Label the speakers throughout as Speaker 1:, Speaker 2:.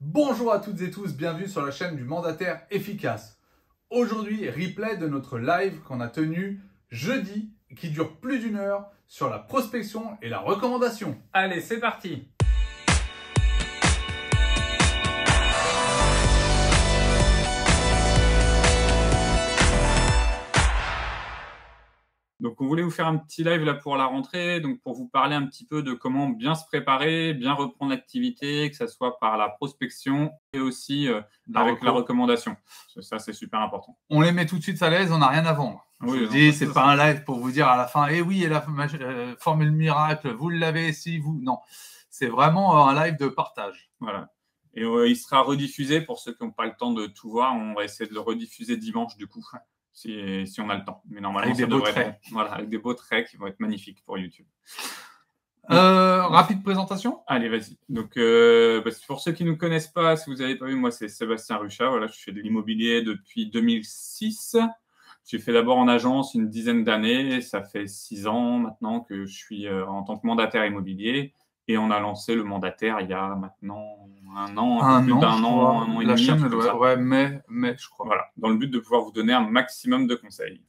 Speaker 1: Bonjour à toutes et tous, bienvenue sur la chaîne du mandataire efficace. Aujourd'hui, replay de notre live qu'on a tenu jeudi et qui dure plus d'une heure sur la prospection et la recommandation.
Speaker 2: Allez, c'est parti! Donc, on voulait vous faire un petit live là pour la rentrée, donc pour vous parler un petit peu de comment bien se préparer, bien reprendre l'activité, que ce soit par la prospection et aussi avec la recommandation. Ça, c'est super important.
Speaker 1: On les met tout de suite à l'aise, on n'a rien à vendre.
Speaker 2: Oui,
Speaker 1: je vous dis, c'est pas un live pour vous dire à la fin, eh oui, et la formule miracle, vous l'avez si vous... Non, c'est vraiment un live de partage.
Speaker 2: Voilà. Et il sera rediffusé pour ceux qui n'ont pas le temps de tout voir. On va essayer de le rediffuser dimanche du coup. Si on a le temps. Mais normalement,
Speaker 1: avec des beaux traits.
Speaker 2: Voilà, avec des beaux traits qui vont être magnifiques pour YouTube.
Speaker 1: Rapide présentation.
Speaker 2: Allez, vas-y. Donc, pour ceux qui ne nous connaissent pas, si vous n'avez pas vu, moi, c'est Sébastien Ruchat. Voilà, je fais de l'immobilier depuis 2006. J'ai fait d'abord en agence une dizaine d'années. Ça fait 6 ans maintenant que je suis en tant que mandataire immobilier. Et on a lancé le mandataire il y a maintenant un an et demi.
Speaker 1: La chaîne, ouais, mai, je crois.
Speaker 2: Voilà, dans le but de pouvoir vous donner un maximum de conseils.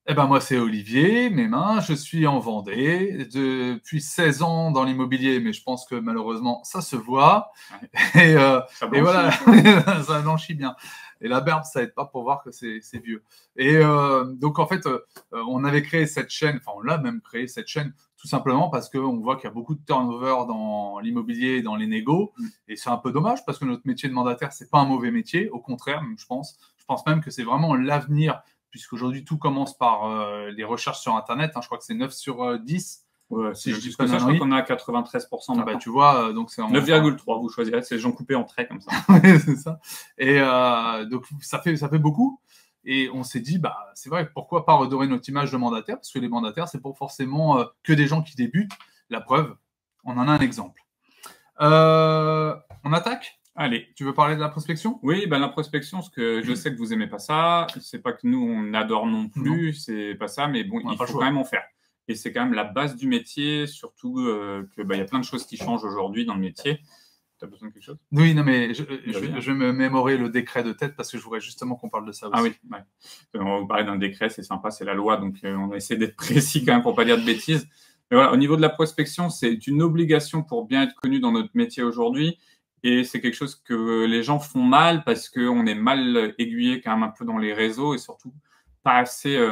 Speaker 1: Eh ben moi, c'est Olivier Mesmin, je suis en Vendée depuis 16 ans dans l'immobilier, mais je pense que malheureusement, ça se voit. Ouais. Et voilà, ça blanchit bien. Et la barbe, ça aide pas pour voir que c'est vieux. Et donc, en fait, on avait créé cette chaîne, enfin, on l'a même créé cette chaîne, tout simplement parce qu'on voit qu'il y a beaucoup de turnover dans l'immobilier et dans les négos. Et c'est un peu dommage parce que notre métier de mandataire, c'est pas un mauvais métier. Au contraire, je pense. Je pense même que c'est vraiment l'avenir, puisqu'aujourd'hui, tout commence par les recherches sur Internet. Je crois que c'est 9 sur 10.
Speaker 2: Ouais, si je dis pas ça, je crois qu'on est à 93%.
Speaker 1: Bah, tu vois, donc c'est
Speaker 2: 9,3, vous choisirez, c'est gens coupés en traits comme ça.
Speaker 1: Oui, c'est ça. Et donc, ça fait beaucoup. Et on s'est dit, bah, c'est vrai, pourquoi pas redorer notre image de mandataire? Parce que les mandataires, c'est pas forcément que des gens qui débutent. La preuve, on en a un exemple. On attaque?
Speaker 2: Allez.
Speaker 1: Tu veux parler de la prospection?
Speaker 2: Oui, la prospection, parce que je sais que vous aimez pas ça. C'est pas que nous, on adore non plus. C'est pas ça, mais bon, il faut quand même en faire. Et c'est quand même la base du métier, surtout qu'il y a plein de choses qui changent aujourd'hui dans le métier. Tu as besoin de quelque chose?
Speaker 1: Oui, non, mais je vais me mémorer le décret de tête parce que je voudrais justement qu'on parle de ça aussi.
Speaker 2: Ah oui, ouais. On va vous parler d'un décret, c'est sympa, c'est la loi, donc on va essayer d'être précis quand même pour pas dire de bêtises. Mais voilà, au niveau de la prospection, c'est une obligation pour bien être connu dans notre métier aujourd'hui. Et c'est quelque chose que les gens font mal parce qu'on est mal aiguillé quand même un peu dans les réseaux et surtout pas assez...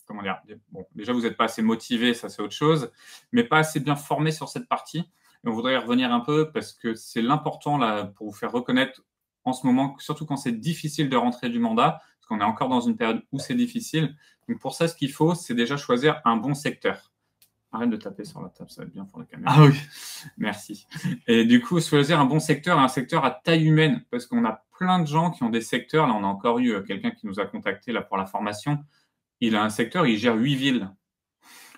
Speaker 2: comment dire, bon, déjà, vous n'êtes pas assez motivé, ça c'est autre chose, mais pas assez bien formé sur cette partie. Et on voudrait y revenir un peu parce que c'est l'important là pour vous faire reconnaître en ce moment, surtout quand c'est difficile de rentrer du mandat, parce qu'on est encore dans une période où c'est difficile. Donc pour ça, ce qu'il faut, c'est déjà choisir un bon secteur. Arrête de taper sur la table, ça va être bien pour la caméra.
Speaker 1: Ah oui.
Speaker 2: Merci. Et du coup, choisir un bon secteur, un secteur à taille humaine, parce qu'on a plein de gens qui ont des secteurs. Là, on a encore eu quelqu'un qui nous a contacté là pour la formation. Il a un secteur, il gère 8 villes.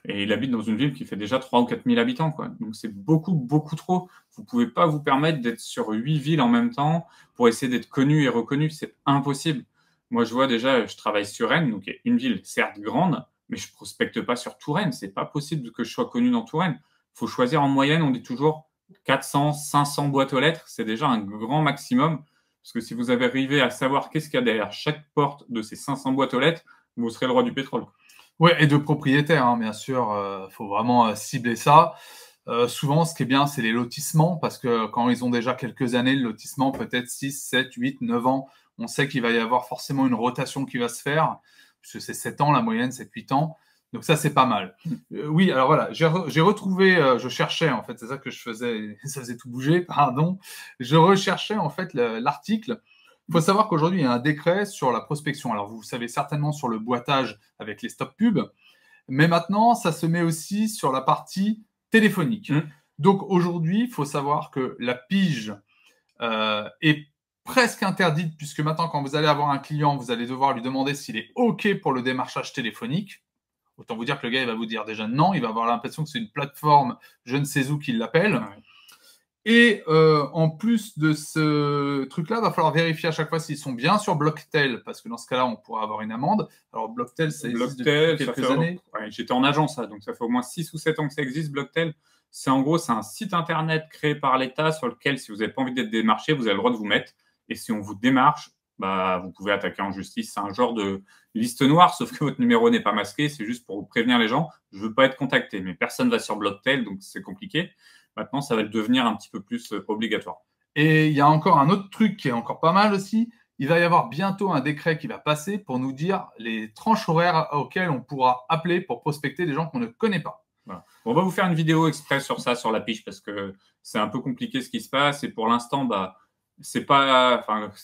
Speaker 2: Et il habite dans une ville qui fait déjà 3 ou 4 000 habitants, quoi. Donc, c'est beaucoup, beaucoup trop. Vous ne pouvez pas vous permettre d'être sur 8 villes en même temps pour essayer d'être connu et reconnu. C'est impossible. Moi, je vois déjà, je travaille sur Rennes, donc il y a une ville, certes grande, mais je ne prospecte pas sur tout Rennes. Ce n'est pas possible que je sois connu dans tout Rennes. Il faut choisir en moyenne, on dit toujours 400, 500 boîtes aux lettres. C'est déjà un grand maximum. Parce que si vous avez arrivé à savoir qu'est-ce qu'il y a derrière chaque porte de ces 500 boîtes aux lettres, vous serez le roi du pétrole.
Speaker 1: Oui, et de propriétaires, bien sûr. Faut vraiment cibler ça. Souvent, ce qui est bien, c'est les lotissements, parce que quand ils ont déjà quelques années, le lotissement, peut-être 6, 7, 8, 9 ans, on sait qu'il va y avoir forcément une rotation qui va se faire, puisque c'est 7 ans la moyenne, 7, 8 ans. Donc ça, c'est pas mal. Oui, alors voilà, j'ai retrouvé, je cherchais, en fait, c'est ça que je faisais, ça faisait tout bouger, pardon. Je recherchais, en fait, l'article. Il faut savoir qu'aujourd'hui, il y a un décret sur la prospection. Alors, vous savez certainement sur le boitage avec les stop pubs, mais maintenant, ça se met aussi sur la partie téléphonique. Donc, aujourd'hui, il faut savoir que la pige est presque interdite, puisque maintenant, quand vous allez avoir un client, vous allez devoir lui demander s'il est OK pour le démarchage téléphonique. Autant vous dire que le gars, il va vous dire déjà non, il va avoir l'impression que c'est une plateforme, je ne sais où, qui l'appelle. Ouais. Et en plus de ce truc-là, il va falloir vérifier à chaque fois s'ils sont bien sur Blocktel, parce que dans ce cas-là, on pourra avoir une amende. Alors, Blocktel, ça existe depuis quelques années.
Speaker 2: Ouais, j'étais en agence, donc ça fait au moins 6 ou 7 ans que ça existe, Blocktel. C'est en gros, c'est un site internet créé par l'État sur lequel, si vous n'avez pas envie d'être démarché, vous avez le droit de vous mettre. Et si on vous démarche, bah, vous pouvez attaquer en justice. C'est un genre de liste noire, sauf que votre numéro n'est pas masqué. C'est juste pour vous prévenir les gens. Je ne veux pas être contacté, mais personne ne va sur Blocktel, donc c'est compliqué. Maintenant, ça va le devenir un petit peu plus obligatoire.
Speaker 1: Et il y a encore un autre truc qui est encore pas mal aussi. Il va y avoir bientôt un décret qui va passer pour nous dire les tranches horaires auxquelles on pourra appeler pour prospecter des gens qu'on ne connaît pas.
Speaker 2: Voilà. On va vous faire une vidéo exprès sur ça, sur la pige, parce que c'est un peu compliqué ce qui se passe. Et pour l'instant, bah, c'est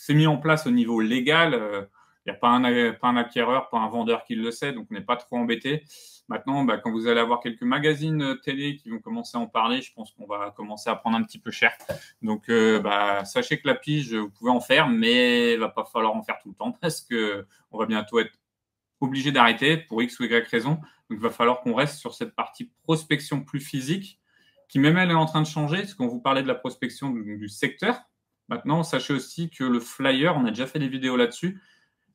Speaker 2: mis en place au niveau légal. Il n'y a pas un acquéreur, pas un vendeur qui le sait, donc on n'est pas trop embêté. Maintenant, bah, quand vous allez avoir quelques magazines télé qui vont commencer à en parler, je pense qu'on va commencer à prendre un petit peu cher. Donc, bah, sachez que la pige, vous pouvez en faire, mais il va pas falloir en faire tout le temps parce que on va bientôt être obligé d'arrêter pour X ou Y raison. Donc, il va falloir qu'on reste sur cette partie prospection plus physique, qui même elle est en train de changer, parce qu'on vous parlait de la prospection du secteur. Maintenant, sachez aussi que le flyer, on a déjà fait des vidéos là-dessus,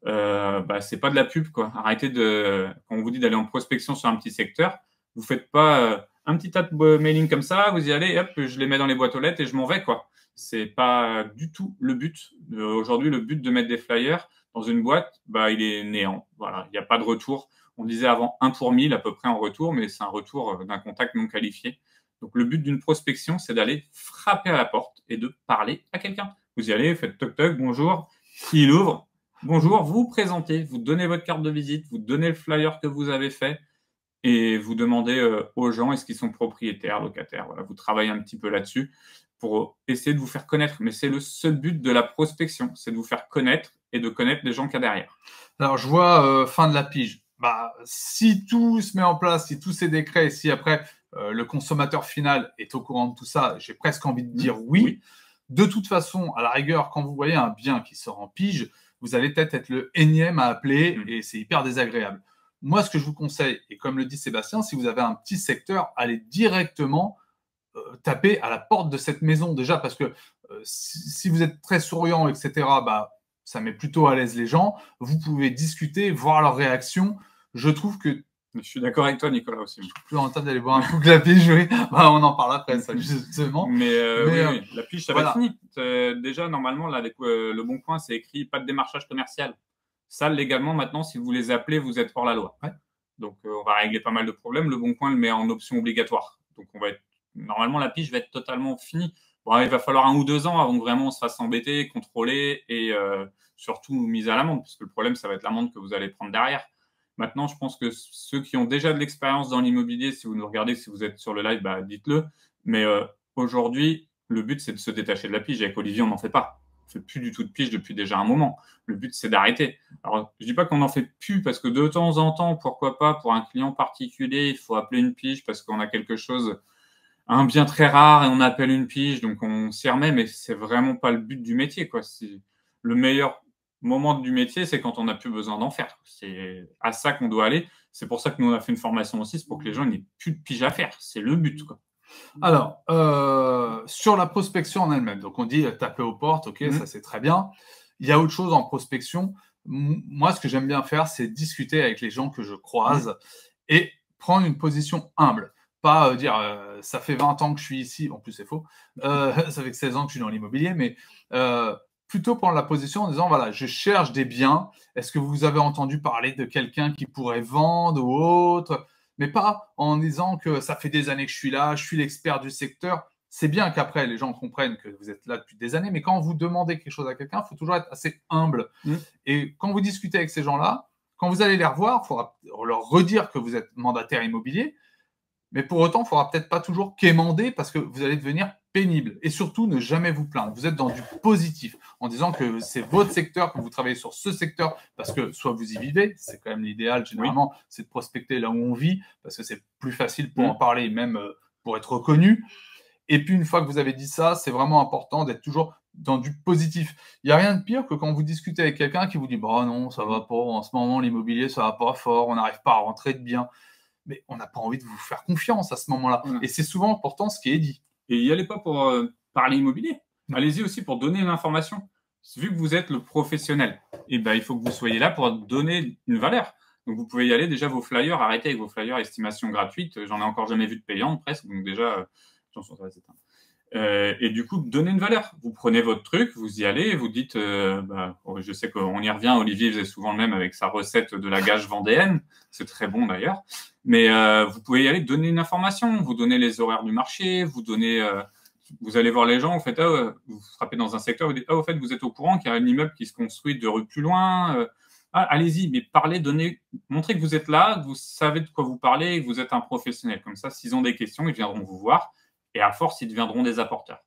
Speaker 2: bah, c'est pas de la pub, quoi. Arrêtez quand on vous dit d'aller en prospection sur un petit secteur, vous faites pas un petit tas de mailing comme ça, vous y allez, hop, je les mets dans les boîtes aux lettres et je m'en vais, quoi. C'est pas du tout le but. Aujourd'hui, le but de mettre des flyers dans une boîte, bah, il est néant. Voilà, il n'y a pas de retour. On disait avant 1 pour 1000 à peu près en retour, mais c'est un retour d'un contact non qualifié. Donc, le but d'une prospection, c'est d'aller frapper à la porte et de parler à quelqu'un. Vous y allez, vous faites toc-toc, bonjour. Il ouvre. Bonjour, vous vous présentez, vous donnez votre carte de visite, vous donnez le flyer que vous avez fait et vous demandez aux gens est-ce qu'ils sont propriétaires, locataires. Voilà, vous travaillez un petit peu là-dessus pour essayer de vous faire connaître. Mais c'est le seul but de la prospection, c'est de vous faire connaître et de connaître les gens qu'il y a derrière.
Speaker 1: Alors, je vois fin de la pige. Bah, si tout se met en place, si tous ces décrets, si après le consommateur final est au courant de tout ça, j'ai presque envie de dire oui. De toute façon, à la rigueur, quand vous voyez un bien qui sort en pige, vous allez peut-être être le énième à appeler et c'est hyper désagréable. Moi, ce que je vous conseille, et comme le dit Sébastien, si vous avez un petit secteur, allez directement taper à la porte de cette maison déjà parce que si vous êtes très souriant, etc., bah, ça met plutôt à l'aise les gens. Vous pouvez discuter, voir leur réaction. Je trouve que
Speaker 2: je suis d'accord avec toi, Nicolas, aussi.
Speaker 1: Je suis plus rentable d'aller boire un coup de la pige, oui. Bah, on en parle après, ça, justement.
Speaker 2: Mais oui, la pige, ça va être fini. Déjà, normalement, là, avec le Bon Coin, c'est écrit pas de démarchage commercial. Ça, légalement, maintenant, si vous les appelez, vous êtes hors la loi.
Speaker 1: Ouais.
Speaker 2: Donc, on va régler pas mal de problèmes. Le Bon Coin le met en option obligatoire. Donc, normalement, la pige va être totalement finie. Bon, il va falloir 1 ou 2 ans avant que vraiment on se fasse embêter, contrôler et surtout mise à l'amende, parce que le problème, ça va être l'amende que vous allez prendre derrière. Maintenant, je pense que ceux qui ont déjà de l'expérience dans l'immobilier, si vous nous regardez, si vous êtes sur le live, bah, dites-le. Mais aujourd'hui, le but, c'est de se détacher de la pige. Avec Olivier, on n'en fait pas. On ne fait plus du tout de pige depuis déjà un moment. Le but, c'est d'arrêter. Alors, je ne dis pas qu'on n'en fait plus parce que de temps en temps, pourquoi pas, pour un client particulier, il faut appeler une pige parce qu'on a quelque chose, un bien très rare et on appelle une pige, donc on s'y remet, mais c'est vraiment pas le but du métier, quoi. C'est le meilleur moment du métier, c'est quand on n'a plus besoin d'en faire. C'est à ça qu'on doit aller. C'est pour ça que nous, on a fait une formation aussi, c'est pour que les gens n'aient plus de pige à faire. C'est le but, quoi.
Speaker 1: Alors, sur la prospection en elle-même, donc on dit taper aux portes, ok, ça c'est très bien. Il y a autre chose en prospection. Moi, ce que j'aime bien faire, c'est discuter avec les gens que je croise et prendre une position humble. Pas dire ça fait 20 ans que je suis ici, en plus c'est faux, ça fait que 16 ans que je suis dans l'immobilier, mais plutôt prendre la position en disant voilà, je cherche des biens. Est-ce que vous avez entendu parler de quelqu'un qui pourrait vendre ou autre? Mais pas en disant que ça fait des années que je suis là, je suis l'expert du secteur. C'est bien qu'après, les gens comprennent que vous êtes là depuis des années, mais quand vous demandez quelque chose à quelqu'un, il faut toujours être assez humble. Et quand vous discutez avec ces gens-là, quand vous allez les revoir, il faudra leur redire que vous êtes mandataire immobilier, mais pour autant, il ne faudra peut-être pas toujours quémander parce que vous allez devenir pénible. Et surtout, ne jamais vous plaindre. Vous êtes dans du positif en disant que c'est votre secteur, que vous travaillez sur ce secteur parce que soit vous y vivez, c'est quand même l'idéal généralement, c'est de prospecter là où on vit parce que c'est plus facile pour en parler, même pour être reconnu. Et puis, une fois que vous avez dit ça, c'est vraiment important d'être toujours dans du positif. Il n'y a rien de pire que quand vous discutez avec quelqu'un qui vous dit « Bah non, ça va pas, en ce moment, l'immobilier, ça va pas fort, on n'arrive pas à rentrer de bien. » Mais on n'a pas envie de vous faire confiance à ce moment-là. Et c'est souvent pourtant ce qui est dit.
Speaker 2: Et n'y allez pas pour parler immobilier. Allez-y aussi pour donner une information. Vu que vous êtes le professionnel, et ben, il faut que vous soyez là pour donner une valeur. Donc, vous pouvez y aller. Déjà, vos flyers, arrêtez avec vos flyers estimation gratuite. J'en ai encore jamais vu de payante, presque. Donc, déjà, attention, ça va s'éteindre. Et du coup, donnez une valeur. Vous prenez votre truc, vous y allez, vous dites, je sais qu'on y revient, Olivier faisait souvent le même avec sa recette de la gage vendéenne, c'est très bon d'ailleurs, mais vous pouvez y aller, donner une information, vous donnez les horaires du marché, vous allez voir les gens, vous faites, vous frappez dans un secteur, vous dites, au fait, vous êtes au courant qu'il y a un immeuble qui se construit 2 rues plus loin, allez-y, mais parlez, montrez que vous êtes là, que vous savez de quoi vous parlez, que vous êtes un professionnel. Comme ça, s'ils ont des questions, ils viendront vous voir. Et à force, ils deviendront des apporteurs.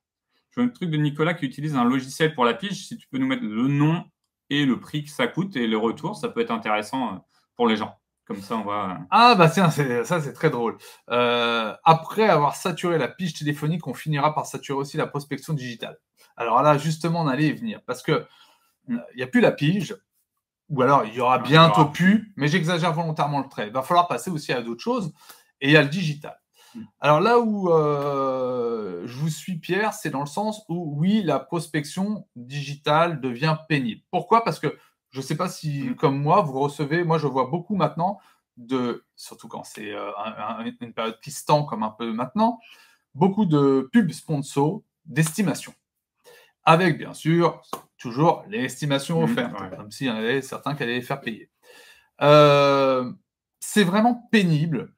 Speaker 2: Je veux un truc de Nicolas qui utilise un logiciel pour la pige. Si tu peux nous mettre le nom et le prix que ça coûte et le retour, ça peut être intéressant pour les gens. Comme ça, on va...
Speaker 1: Ah bah tiens, ça c'est très drôle. Après avoir saturé la pige téléphonique, on finira par saturer aussi la prospection digitale. Alors là, justement, on allait y venir. Parce que il n'y a plus la pige, ou alors il y aura bientôt plus, mais j'exagère volontairement le trait. Il va falloir passer aussi à d'autres choses. Et il y a le digital. Alors là où je vous suis, Pierre, c'est dans le sens où, oui, la prospection digitale devient pénible. Pourquoi? Parce que je ne sais pas si, comme moi, vous recevez, moi je vois beaucoup maintenant, surtout quand c'est une période qui se tend comme un peu maintenant, beaucoup de pubs sponsors d'estimation. Avec, bien sûr, toujours les estimations offertes, comme s'il y en avait certains qui allaient les faire payer. C'est vraiment pénible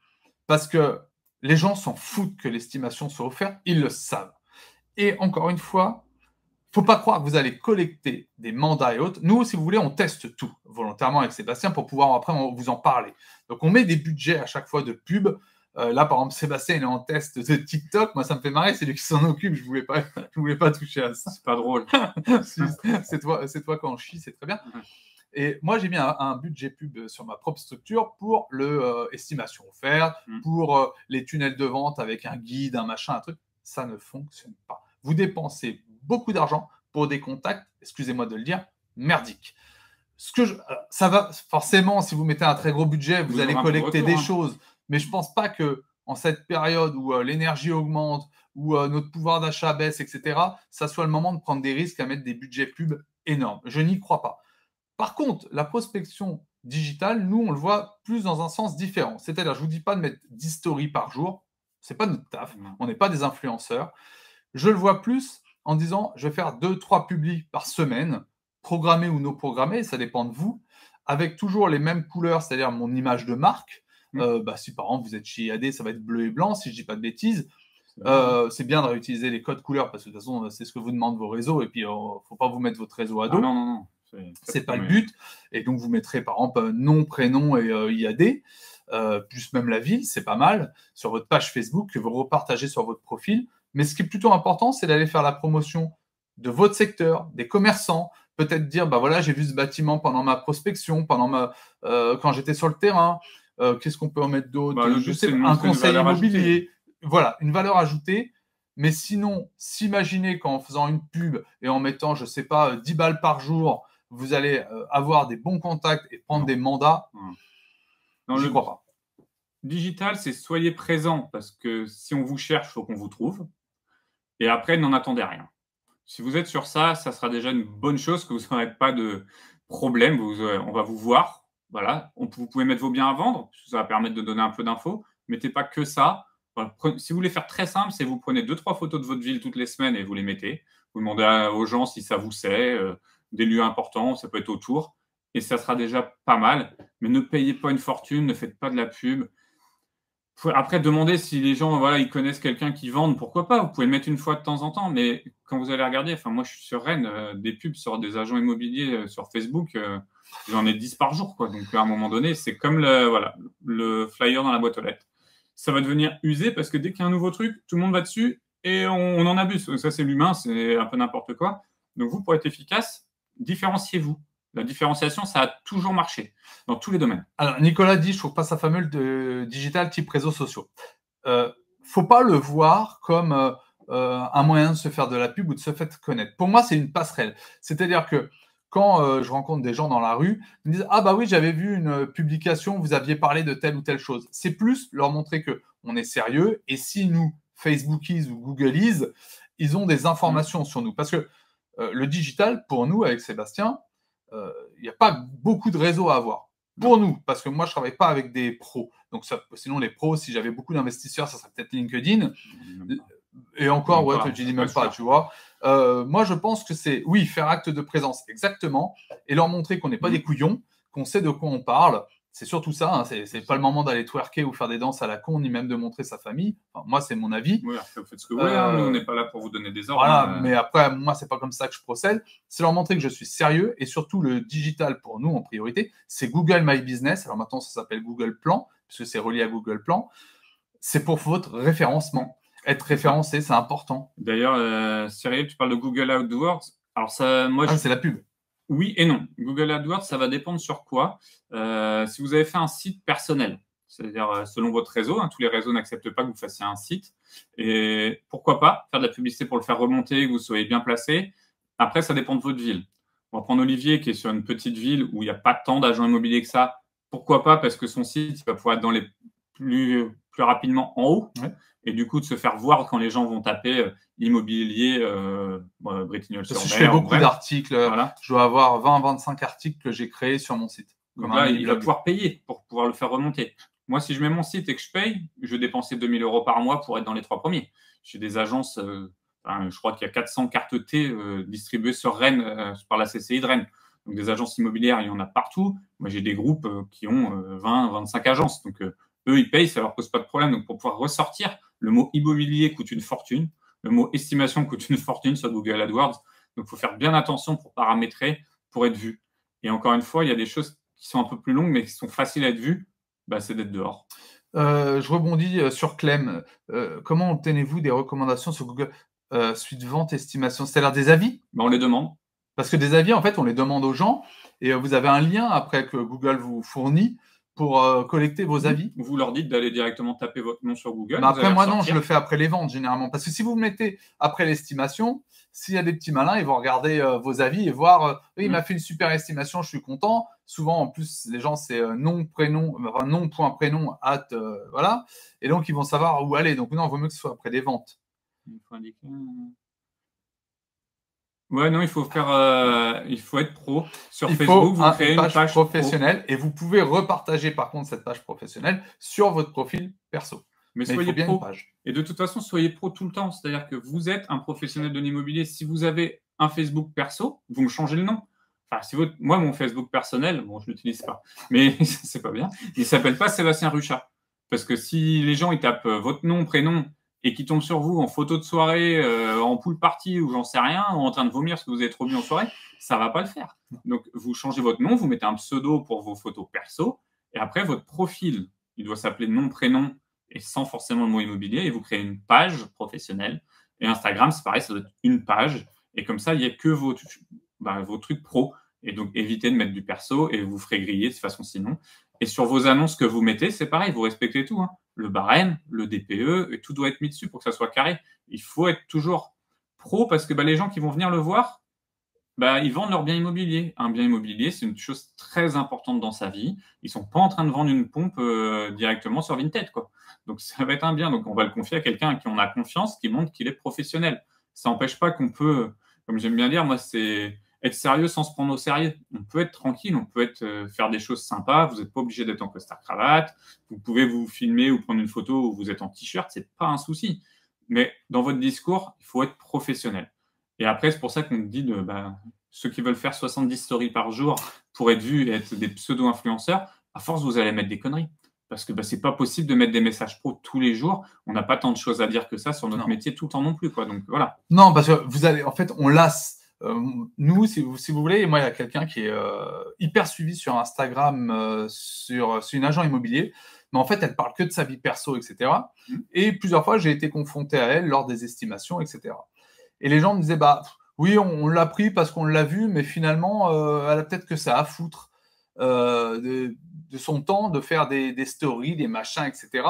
Speaker 1: parce que les gens s'en foutent que l'estimation soit offerte, ils le savent. Et encore une fois, il ne faut pas croire que vous allez collecter des mandats et autres. Nous, si vous voulez, on teste tout volontairement avec Sébastien pour pouvoir après vous en parler. Donc, on met des budgets à chaque fois de pub. Là, par exemple, Sébastien, il est en test de TikTok. Moi, ça me fait marrer, c'est lui qui s'en occupe. Je ne voulais pas toucher à ça.
Speaker 2: C'est pas drôle.
Speaker 1: C'est toi quand on chie, c'est très bien. Et moi, j'ai mis un budget pub sur ma propre structure pour l'estimation offerte, pour les tunnels de vente avec un guide, un machin, un truc. Ça ne fonctionne pas. Vous dépensez beaucoup d'argent pour des contacts, excusez-moi de le dire, merdiques. Ça va, forcément, si vous mettez un très gros budget, vous allez collecter des choses. Mais je ne pense pas qu'en cette période où l'énergie augmente, où notre pouvoir d'achat baisse, etc., ça soit le moment de prendre des risques à mettre des budgets pub énormes. Je n'y crois pas. Par contre, la prospection digitale, nous, on le voit plus dans un sens différent. C'est-à-dire, je ne vous dis pas de mettre 10 stories par jour. Ce n'est pas notre taf. On n'est pas des influenceurs. Je le vois plus en disant, je vais faire 2-3 publis par semaine, programmés ou non programmés, ça dépend de vous, avec toujours les mêmes couleurs, c'est-à-dire mon image de marque. Si par exemple, vous êtes chez IAD, ça va être bleu et blanc, si je ne dis pas de bêtises. C'est bien de réutiliser les codes couleurs parce que de toute façon, c'est ce que vous demandent vos réseaux et puis il ne faut pas vous mettre votre réseau à dos.
Speaker 2: Non.
Speaker 1: C'est pas le but. Et donc, vous mettrez par exemple nom, prénom et IAD, plus même la ville, c'est pas mal, sur votre page Facebook que vous repartagez sur votre profil. Mais ce qui est plutôt important, c'est d'aller faire la promotion de votre secteur, des commerçants, peut-être dire, voilà, j'ai vu ce bâtiment pendant ma prospection, quand j'étais sur le terrain, qu'est-ce qu'on peut en mettre d'autre? Un conseil immobilier. Voilà, une valeur ajoutée. Mais sinon, s'imaginer qu'en faisant une pub et en mettant, je ne sais pas, 10 balles par jour, vous allez avoir des bons contacts et prendre des mandats, je n'y crois pas.
Speaker 2: Digital, c'est soyez présent parce que si on vous cherche, il faut qu'on vous trouve. Et après, n'en attendez rien. Si vous êtes sur ça, ça sera déjà une bonne chose que vous n'aurez pas de problème. On va vous voir. Voilà. Vous pouvez mettre vos biens à vendre. Ça va permettre de donner un peu d'infos. Mettez pas que ça. Voilà. Si vous voulez faire très simple, c'est vous prenez 2-3 photos de votre ville toutes les semaines et vous les mettez. Vous demandez aux gens si ça vous sait, des lieux importants, ça peut être autour. Et ça sera déjà pas mal. Mais ne payez pas une fortune, ne faites pas de la pub. Après, demandez si les gens, ils connaissent quelqu'un qui vend, pourquoi pas. Vous pouvez le mettre une fois de temps en temps, mais quand vous allez regarder, moi, je suis sur Rennes, des pubs sur des agents immobiliers sur Facebook, j'en ai 10 par jour, quoi. Donc, à un moment donné, c'est comme le flyer dans la boîte aux lettres. Ça va devenir usé parce que dès qu'il y a un nouveau truc, tout le monde va dessus et on en abuse. Ça, c'est l'humain, c'est un peu n'importe quoi. Donc, vous, pour être efficace, différenciez-vous. La différenciation, ça a toujours marché dans tous les domaines.
Speaker 1: Alors, Nicolas dit, je trouve pas ça fameux de digital type réseaux sociaux. Faut pas le voir comme un moyen de se faire de la pub ou de se faire connaître. Pour moi, c'est une passerelle. C'est-à-dire que quand je rencontre des gens dans la rue, ils me disent « Ah bah oui, j'avais vu une publication, vous aviez parlé de telle ou telle chose. » C'est plus leur montrer qu'on est sérieux et si nous, Facebookise ou Googleise, ils ont des informations sur nous. Parce que le digital, pour nous, avec Sébastien, il n'y a pas beaucoup de réseaux à avoir. Pour nous, parce que moi, je ne travaille pas avec des pros. Donc, sinon, les pros, si j'avais beaucoup d'investisseurs, ça serait peut-être LinkedIn. Et encore, ouais, tu dis même pas, tu vois. Moi, je pense que c'est, oui, faire acte de présence, exactement, et leur montrer qu'on n'est pas des couillons, qu'on sait de quoi on parle. C'est surtout ça, hein, c'est pas le moment d'aller twerker ou faire des danses à la con, ni même de montrer sa famille. Enfin, moi, c'est mon avis.
Speaker 2: Oui, après, vous faites ce que vous voulez, hein. Nous, on n'est pas là pour vous donner des ordres.
Speaker 1: Voilà, mais après, moi, c'est pas comme ça que je procède. C'est leur montrer que je suis sérieux, et surtout, le digital, pour nous, en priorité, c'est Google My Business. Alors maintenant, ça s'appelle Google Plan, puisque c'est relié à Google Plan. C'est pour votre référencement. Être référencé, c'est important.
Speaker 2: D'ailleurs, Cyril, tu parles de Google AdWords. Alors ça, moi,
Speaker 1: c'est la pub.
Speaker 2: Oui et non. Google AdWords, ça va dépendre sur quoi. Si vous avez fait un site personnel, c'est-à-dire selon votre réseau, hein, tous les réseaux n'acceptent pas que vous fassiez un site. Et pourquoi pas faire de la publicité pour le faire remonter, que vous soyez bien placé. Après, ça dépend de votre ville. On va prendre Olivier qui est sur une petite ville où il n'y a pas tant d'agents immobiliers que ça. Pourquoi pas? Parce que son site, il va pouvoir être dans les plus rapidement en haut. Ouais. Et du coup, de se faire voir quand les gens vont taper immobilier Bretignolles-sur-Mer.
Speaker 1: Je fais beaucoup d'articles. Voilà. Je dois avoir 20-25 articles que j'ai créés sur mon site.
Speaker 2: Donc là, il va pouvoir payer pour pouvoir le faire remonter. Moi, si je mets mon site et que je paye, je vais dépenser 2 000 € par mois pour être dans les 3 premiers. J'ai des agences, je crois qu'il y a 400 cartes T distribuées sur Rennes, par la CCI de Rennes. Donc des agences immobilières, il y en a partout. Moi, j'ai des groupes qui ont 20-25 agences. Donc eux, ils payent, ça leur pose pas de problème. Donc pour pouvoir ressortir, le mot immobilier coûte une fortune. Le mot estimation coûte une fortune sur Google AdWords. Donc, il faut faire bien attention pour paramétrer, pour être vu. Et encore une fois, il y a des choses qui sont un peu plus longues, mais qui sont faciles à être vues. C'est d'être dehors.
Speaker 1: Je rebondis sur Clem. Comment obtenez-vous des recommandations sur Google suite vente, estimation? C'est-à-dire des avis?
Speaker 2: On les demande.
Speaker 1: Parce que des avis, en fait, on les demande aux gens. Et vous avez un lien après que Google vous fournit pour collecter vos avis.
Speaker 2: Vous leur dites d'aller directement taper votre nom sur Google.
Speaker 1: Mais après, moi, non, je le fais après les ventes, généralement. Parce que si vous me mettez après l'estimation, s'il y a des petits malins, ils vont regarder vos avis et voir, oui, il m'a fait une super estimation, je suis content. Souvent, en plus, les gens, c'est nom, prénom, enfin, nom, point, prénom, voilà. Et donc, ils vont savoir où aller. Donc, non, il vaut mieux que ce soit après des ventes.
Speaker 2: Il faut indiquer. Ouais, non, il faut être pro. Sur Facebook, vous créez une page
Speaker 1: professionnelle et vous pouvez repartager par contre cette page professionnelle sur votre profil perso.
Speaker 2: Mais soyez pro. Et de toute façon, soyez pro tout le temps. C'est-à-dire que vous êtes un professionnel de l'immobilier. Si vous avez un Facebook perso, vous me changez le nom. Enfin, moi, mon Facebook personnel, bon, je l'utilise pas, mais c'est pas bien. Il s'appelle pas Sébastien Ruchat. Parce que si les gens ils tapent votre nom, prénom, et qui tombe sur vous en photo de soirée, en pool party ou j'en sais rien, ou en train de vomir parce que vous avez trop bu en soirée, ça va pas le faire. Donc, vous changez votre nom, vous mettez un pseudo pour vos photos perso, et après, votre profil, il doit s'appeler nom, prénom, et sans forcément le mot immobilier, et vous créez une page professionnelle. Et Instagram, c'est pareil, ça doit être une page, et comme ça, il n'y a que vos trucs pro. Et donc, évitez de mettre du perso, et vous ferez griller de toute façon sinon. Et sur vos annonces que vous mettez, c'est pareil, vous respectez tout, hein. Le barème, le DPE, et tout doit être mis dessus pour que ça soit carré. Il faut être toujours pro parce que les gens qui vont venir le voir, ils vendent leur bien immobilier. Un bien immobilier, c'est une chose très importante dans sa vie. Ils ne sont pas en train de vendre une pompe directement sur Vinted, quoi. Donc, ça va être un bien. Donc, on va le confier à quelqu'un à qui on a confiance, qui montre qu'il est professionnel. Ça n'empêche pas qu'on peut, comme j'aime bien dire, moi, c'est être sérieux sans se prendre au sérieux. On peut être tranquille, on peut faire des choses sympas. Vous n'êtes pas obligé d'être en costard-cravate. Vous pouvez vous filmer ou prendre une photo où vous êtes en t-shirt, c'est pas un souci. Mais dans votre discours, il faut être professionnel. Et après, c'est pour ça qu'on dit ceux qui veulent faire 70 stories par jour pour être vus et être des pseudo-influenceurs, à force, vous allez mettre des conneries. Parce que c'est pas possible de mettre des messages pro tous les jours. On n'a pas tant de choses à dire que ça sur notre métier tout le temps non plus, quoi. Donc voilà.
Speaker 1: Non, parce que en fait, on lasse. Nous, si vous voulez, moi, il y a quelqu'un qui est hyper suivi sur Instagram sur une agent immobilier, mais en fait, elle parle que de sa vie perso, etc. Et plusieurs fois, j'ai été confronté à elle lors des estimations, etc. Et les gens me disaient, oui, on l'a pris parce qu'on l'a vu, mais finalement, elle a peut-être que ça à foutre de son temps de faire des stories, des machins, etc.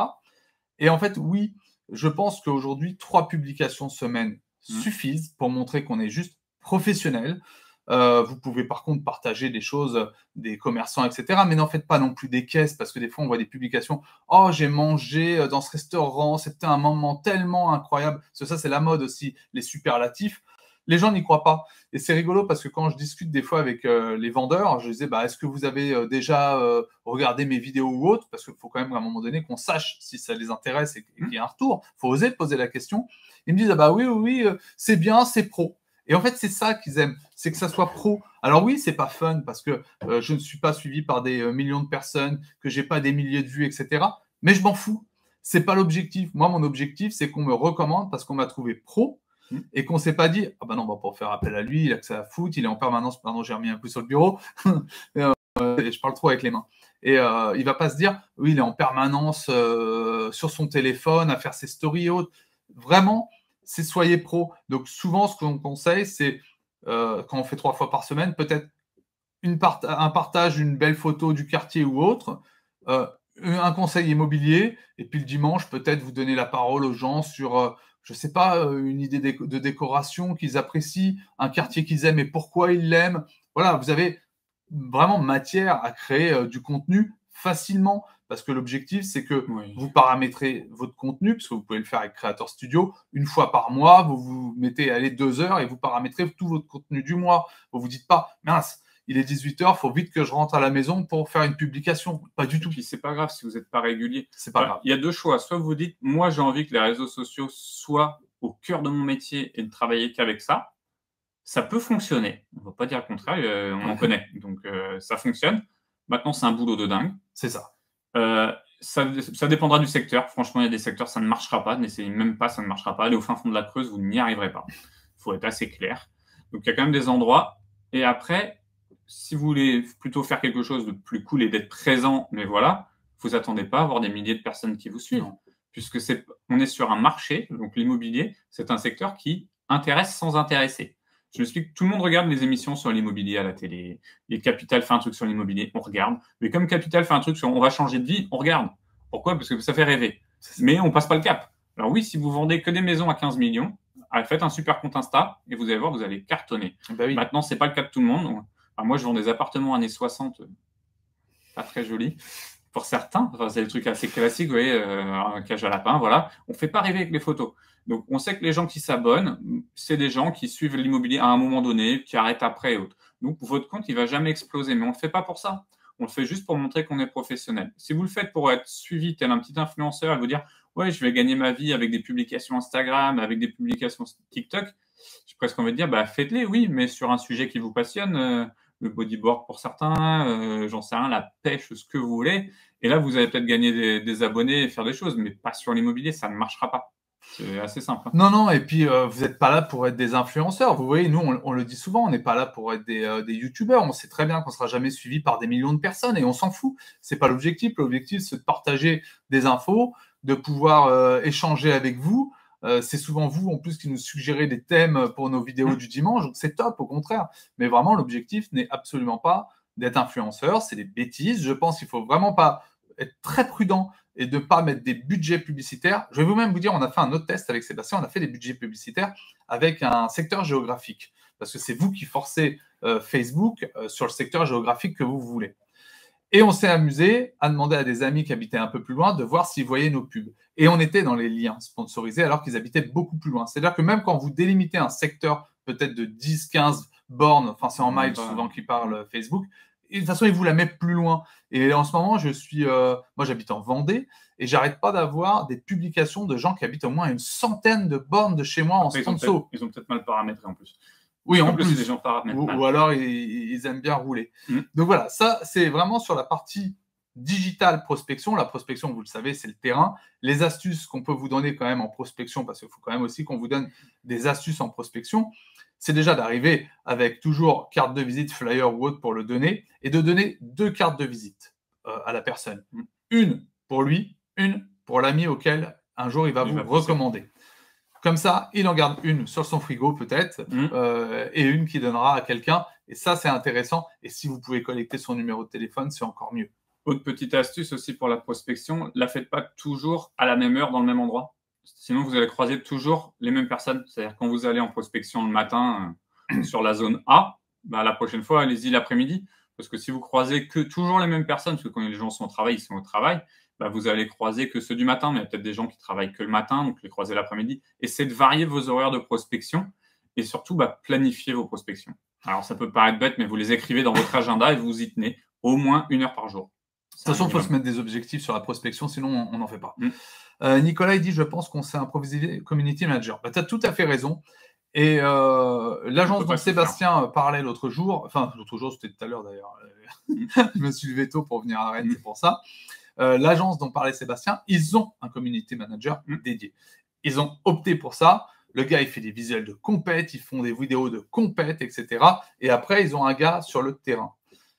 Speaker 1: Et en fait, oui, je pense qu'aujourd'hui, 3 publications semaine suffisent pour montrer qu'on est juste professionnel. Vous pouvez par contre partager des choses, des commerçants, etc. Mais n'en faites pas non plus des caisses parce que des fois on voit des publications. Oh, j'ai mangé dans ce restaurant, c'était un moment tellement incroyable. Parce que ça, c'est la mode aussi, les superlatifs. les gens n'y croient pas. Et c'est rigolo parce que quand je discute des fois avec les vendeurs, je disais, est-ce que vous avez déjà regardé mes vidéos ou autres? Parce qu'il faut quand même à un moment donné qu'on sache si ça les intéresse et qu'il y ait un retour. Il faut oser poser la question. Ils me disent, oui, c'est bien, c'est pro. Et en fait, c'est ça qu'ils aiment, c'est que ça soit pro. Alors oui, c'est pas fun parce que je ne suis pas suivi par des millions de personnes, que j'ai pas des milliers de vues, etc. Mais je m'en fous. C'est pas l'objectif. Moi, mon objectif, c'est qu'on me recommande parce qu'on m'a trouvé pro et qu'on s'est pas dit, non, pour faire appel à lui, il a que ça à foutre, il est en permanence. Pardon, j'ai remis un coup sur le bureau. Et je parle trop avec les mains. Et il va pas se dire, oui, il est en permanence sur son téléphone à faire ses stories et autres. Vraiment, c'est soyez pro. Donc souvent, ce qu'on conseille, c'est quand on fait 3 fois par semaine, peut-être un partage, une belle photo du quartier ou autre, un conseil immobilier, et puis le dimanche, peut-être vous donner la parole aux gens sur, je ne sais pas, une idée de décoration qu'ils apprécient, un quartier qu'ils aiment et pourquoi ils l'aiment. Voilà, vous avez vraiment matière à créer du contenu facilement, parce que l'objectif, c'est que vous paramétrez votre contenu, parce que vous pouvez le faire avec Creator Studio, une fois par mois, vous vous mettez 2 heures et vous paramétrez tout votre contenu du mois. Vous vous dites pas, mince, il est 18h, il faut vite que je rentre à la maison pour faire une publication. Pas du tout.
Speaker 2: Et puis, c'est pas grave si vous n'êtes pas régulier.
Speaker 1: C'est pas grave.
Speaker 2: Il y a 2 choix. Soit vous dites, moi, j'ai envie que les réseaux sociaux soient au cœur de mon métier et de travailler qu'avec ça. Ça peut fonctionner. On ne va pas dire le contraire, on en connaît. Donc, ça fonctionne. Maintenant, c'est un boulot de dingue.
Speaker 1: C'est ça.
Speaker 2: Ça dépendra du secteur. Franchement, il y a des secteurs, ça ne marchera pas. N'essayez même pas, ça ne marchera pas. Aller au fin fond de la Creuse, vous n'y arriverez pas. Il faut être assez clair. Donc, il y a quand même des endroits. Et après, si vous voulez plutôt faire quelque chose de plus cool et d'être présent, mais voilà, vous attendez pas à avoir des milliers de personnes qui vous suivent. Puisque on est sur un marché, donc l'immobilier, c'est un secteur qui intéresse sans intéresser. Je m'explique, tout le monde regarde les émissions sur l'immobilier à la télé. Et Capital fait un truc sur l'immobilier, on regarde. Mais comme Capital fait un truc sur on va changer de vie, on regarde. Pourquoi? Parce que ça fait rêver. Mais on passe pas le cap. Alors oui, si vous vendez que des maisons à 15 millions, faites un super compte Insta et vous allez voir, vous allez cartonner.
Speaker 1: Oui.
Speaker 2: Maintenant, c'est pas le cas de tout le monde. Donc, moi, je vends des appartements années 60, pas très jolis pour certains. Enfin, c'est des trucs assez classiques, vous voyez, un cage à lapin, voilà. On fait pas rêver avec les photos. Donc, on sait que les gens qui s'abonnent, c'est des gens qui suivent l'immobilier à un moment donné, qui arrêtent après et autres. Donc, votre compte, il va jamais exploser. Mais on le fait pas pour ça. On le fait juste pour montrer qu'on est professionnel. Si vous le faites pour être suivi tel un petit influenceur et vous dire, ouais, je vais gagner ma vie avec des publications Instagram, avec des publications TikTok, j'ai presque envie de dire, faites-les, oui, mais sur un sujet qui vous passionne, le bodyboard pour certains, j'en sais rien, la pêche, ce que vous voulez. Et là, vous allez peut-être gagner des abonnés et faire des choses, mais pas sur l'immobilier, ça ne marchera pas. C'est assez simple.
Speaker 1: Non, et puis vous n'êtes pas là pour être des influenceurs. Vous voyez, nous, on le dit souvent, on n'est pas là pour être des youtubeurs. On sait très bien qu'on ne sera jamais suivi par des millions de personnes et on s'en fout. Ce n'est pas l'objectif. L'objectif, c'est de partager des infos, de pouvoir échanger avec vous. C'est souvent vous, en plus, qui nous suggérez des thèmes pour nos vidéos du dimanche. Donc, c'est top, au contraire. Mais vraiment, l'objectif n'est absolument pas d'être influenceur. C'est des bêtises. Je pense qu'il ne faut vraiment pas être très prudent et de ne pas mettre des budgets publicitaires. Je vais vous-même vous dire, on a fait un autre test avec Sébastien, on a fait des budgets publicitaires avec un secteur géographique. Parce que c'est vous qui forcez Facebook sur le secteur géographique que vous voulez. Et on s'est amusé à demander à des amis qui habitaient un peu plus loin de voir s'ils voyaient nos pubs. Et on était dans les liens sponsorisés alors qu'ils habitaient beaucoup plus loin. C'est-à-dire que même quand vous délimitez un secteur peut-être de 10, 15 bornes, enfin c'est en miles souvent qu'ils parlent Facebook, et de toute façon, ils vous la mettent plus loin. Et en ce moment, moi j'habite en Vendée et j'arrête pas d'avoir des publications de gens qui habitent au moins une centaine de bornes de chez moi en sponsor.
Speaker 2: Ils ont peut-être mal paramétré en plus.
Speaker 1: Oui, en plus.
Speaker 2: Les gens
Speaker 1: ou alors ils aiment bien rouler. Donc voilà, ça c'est vraiment sur la partie digitale prospection. La prospection, vous le savez, c'est le terrain. Les astuces qu'on peut vous donner quand même en prospection, parce qu'il faut quand même aussi qu'on vous donne des astuces en prospection, c'est déjà d'arriver avec toujours carte de visite, flyer ou autre pour le donner, et de donner 2 cartes de visite à la personne. Une pour lui, une pour l'ami auquel un jour il va vous recommander. Comme ça, il en garde une sur son frigo peut-être, et une qu'il donnera à quelqu'un. Et ça, c'est intéressant. Et si vous pouvez collecter son numéro de téléphone, c'est encore mieux.
Speaker 2: Autre petite astuce aussi pour la prospection, la faites pas toujours à la même heure dans le même endroit. Sinon, vous allez croiser toujours les mêmes personnes. C'est-à-dire quand vous allez en prospection le matin sur la zone A, la prochaine fois, allez-y l'après-midi. Parce que si vous croisez que toujours les mêmes personnes, parce que quand les gens sont au travail, ils sont au travail, vous allez croiser que ceux du matin, mais il y a peut-être des gens qui travaillent que le matin, donc les croiser l'après-midi. Essayez de varier vos horaires de prospection. et surtout planifier vos prospections. Alors ça peut paraître bête, mais vous les écrivez dans votre agenda et vous y tenez au moins 1 heure par jour.
Speaker 1: De toute façon, il faut se mettre des objectifs sur la prospection, sinon on n'en fait pas.
Speaker 2: Mm.
Speaker 1: Nicolas, il dit, je pense qu'on s'est improvisé community manager. Tu as tout à fait raison. Et l'agence dont Sébastien parlait l'autre jour, enfin l'autre jour, c'était tout à l'heure d'ailleurs, je me suis levé tôt pour venir à Rennes, c'est pour ça. L'agence dont parlait Sébastien, ils ont un community manager dédié. Ils ont opté pour ça. Le gars, il fait des visuels de compète, ils font des vidéos de compète, etc. Et après, ils ont un gars sur le terrain.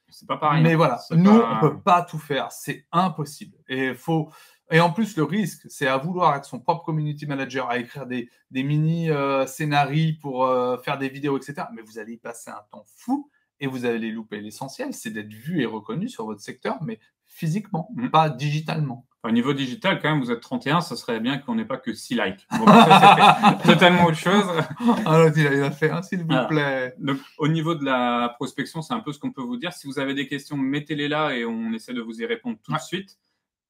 Speaker 2: C'est pas pareil.
Speaker 1: Mais voilà, nous, on ne peut pas tout faire. C'est impossible. Et en plus, le risque, c'est à vouloir être son propre community manager, à écrire des mini scénarios pour faire des vidéos, etc. Mais vous allez y passer un temps fou et vous allez louper l'essentiel, c'est d'être vu et reconnu sur votre secteur, mais physiquement, pas digitalement.
Speaker 2: Au niveau digital, quand même, vous êtes 31, ça serait bien qu'on n'ait pas que 6 likes. Bon, ça, c'est totalement autre chose.
Speaker 1: Alors, il a fait un, s'il vous plaît.
Speaker 2: Donc, au niveau de la prospection, c'est un peu ce qu'on peut vous dire. Si vous avez des questions, mettez-les là et on essaie de vous y répondre tout de suite.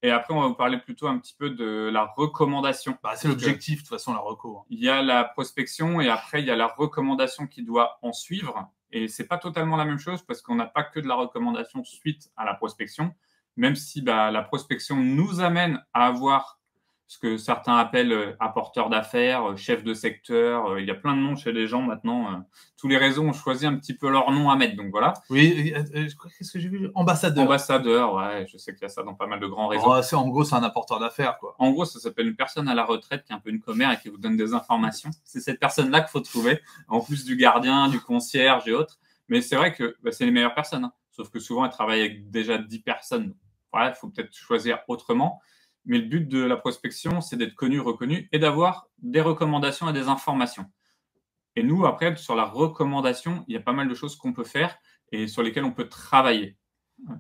Speaker 2: Et après, on va vous parler plutôt un petit peu de la recommandation.
Speaker 1: C'est l'objectif, de toute façon, la reco.
Speaker 2: Il y a la prospection et après, il y a la recommandation qui doit en suivre. Et c'est pas totalement la même chose parce qu'on n'a pas que de la recommandation suite à la prospection. Même si la prospection nous amène à avoir ce que certains appellent apporteurs d'affaires, chef de secteur. Il y a plein de noms chez les gens maintenant. Tous les réseaux ont choisi un petit peu leur nom à mettre. Donc voilà.
Speaker 1: Oui, qu'est-ce que j'ai vu? Ambassadeur.
Speaker 2: Ambassadeur, ouais. Je sais qu'il y a ça dans pas mal de grands réseaux.
Speaker 1: En gros, c'est un apporteur d'affaires, quoi.
Speaker 2: En gros, ça s'appelle une personne à la retraite qui est un peu une commère et qui vous donne des informations. C'est cette personne-là qu'il faut trouver, en plus du gardien, du concierge et autres. Mais c'est vrai que c'est les meilleures personnes. Sauf que souvent, elles travaillent avec déjà 10 personnes. Voilà, il faut peut-être choisir autrement. Mais le but de la prospection, c'est d'être connu, reconnu et d'avoir des recommandations et des informations. Et nous, après, sur la recommandation, il y a pas mal de choses qu'on peut faire et sur lesquelles on peut travailler.
Speaker 1: Ouais.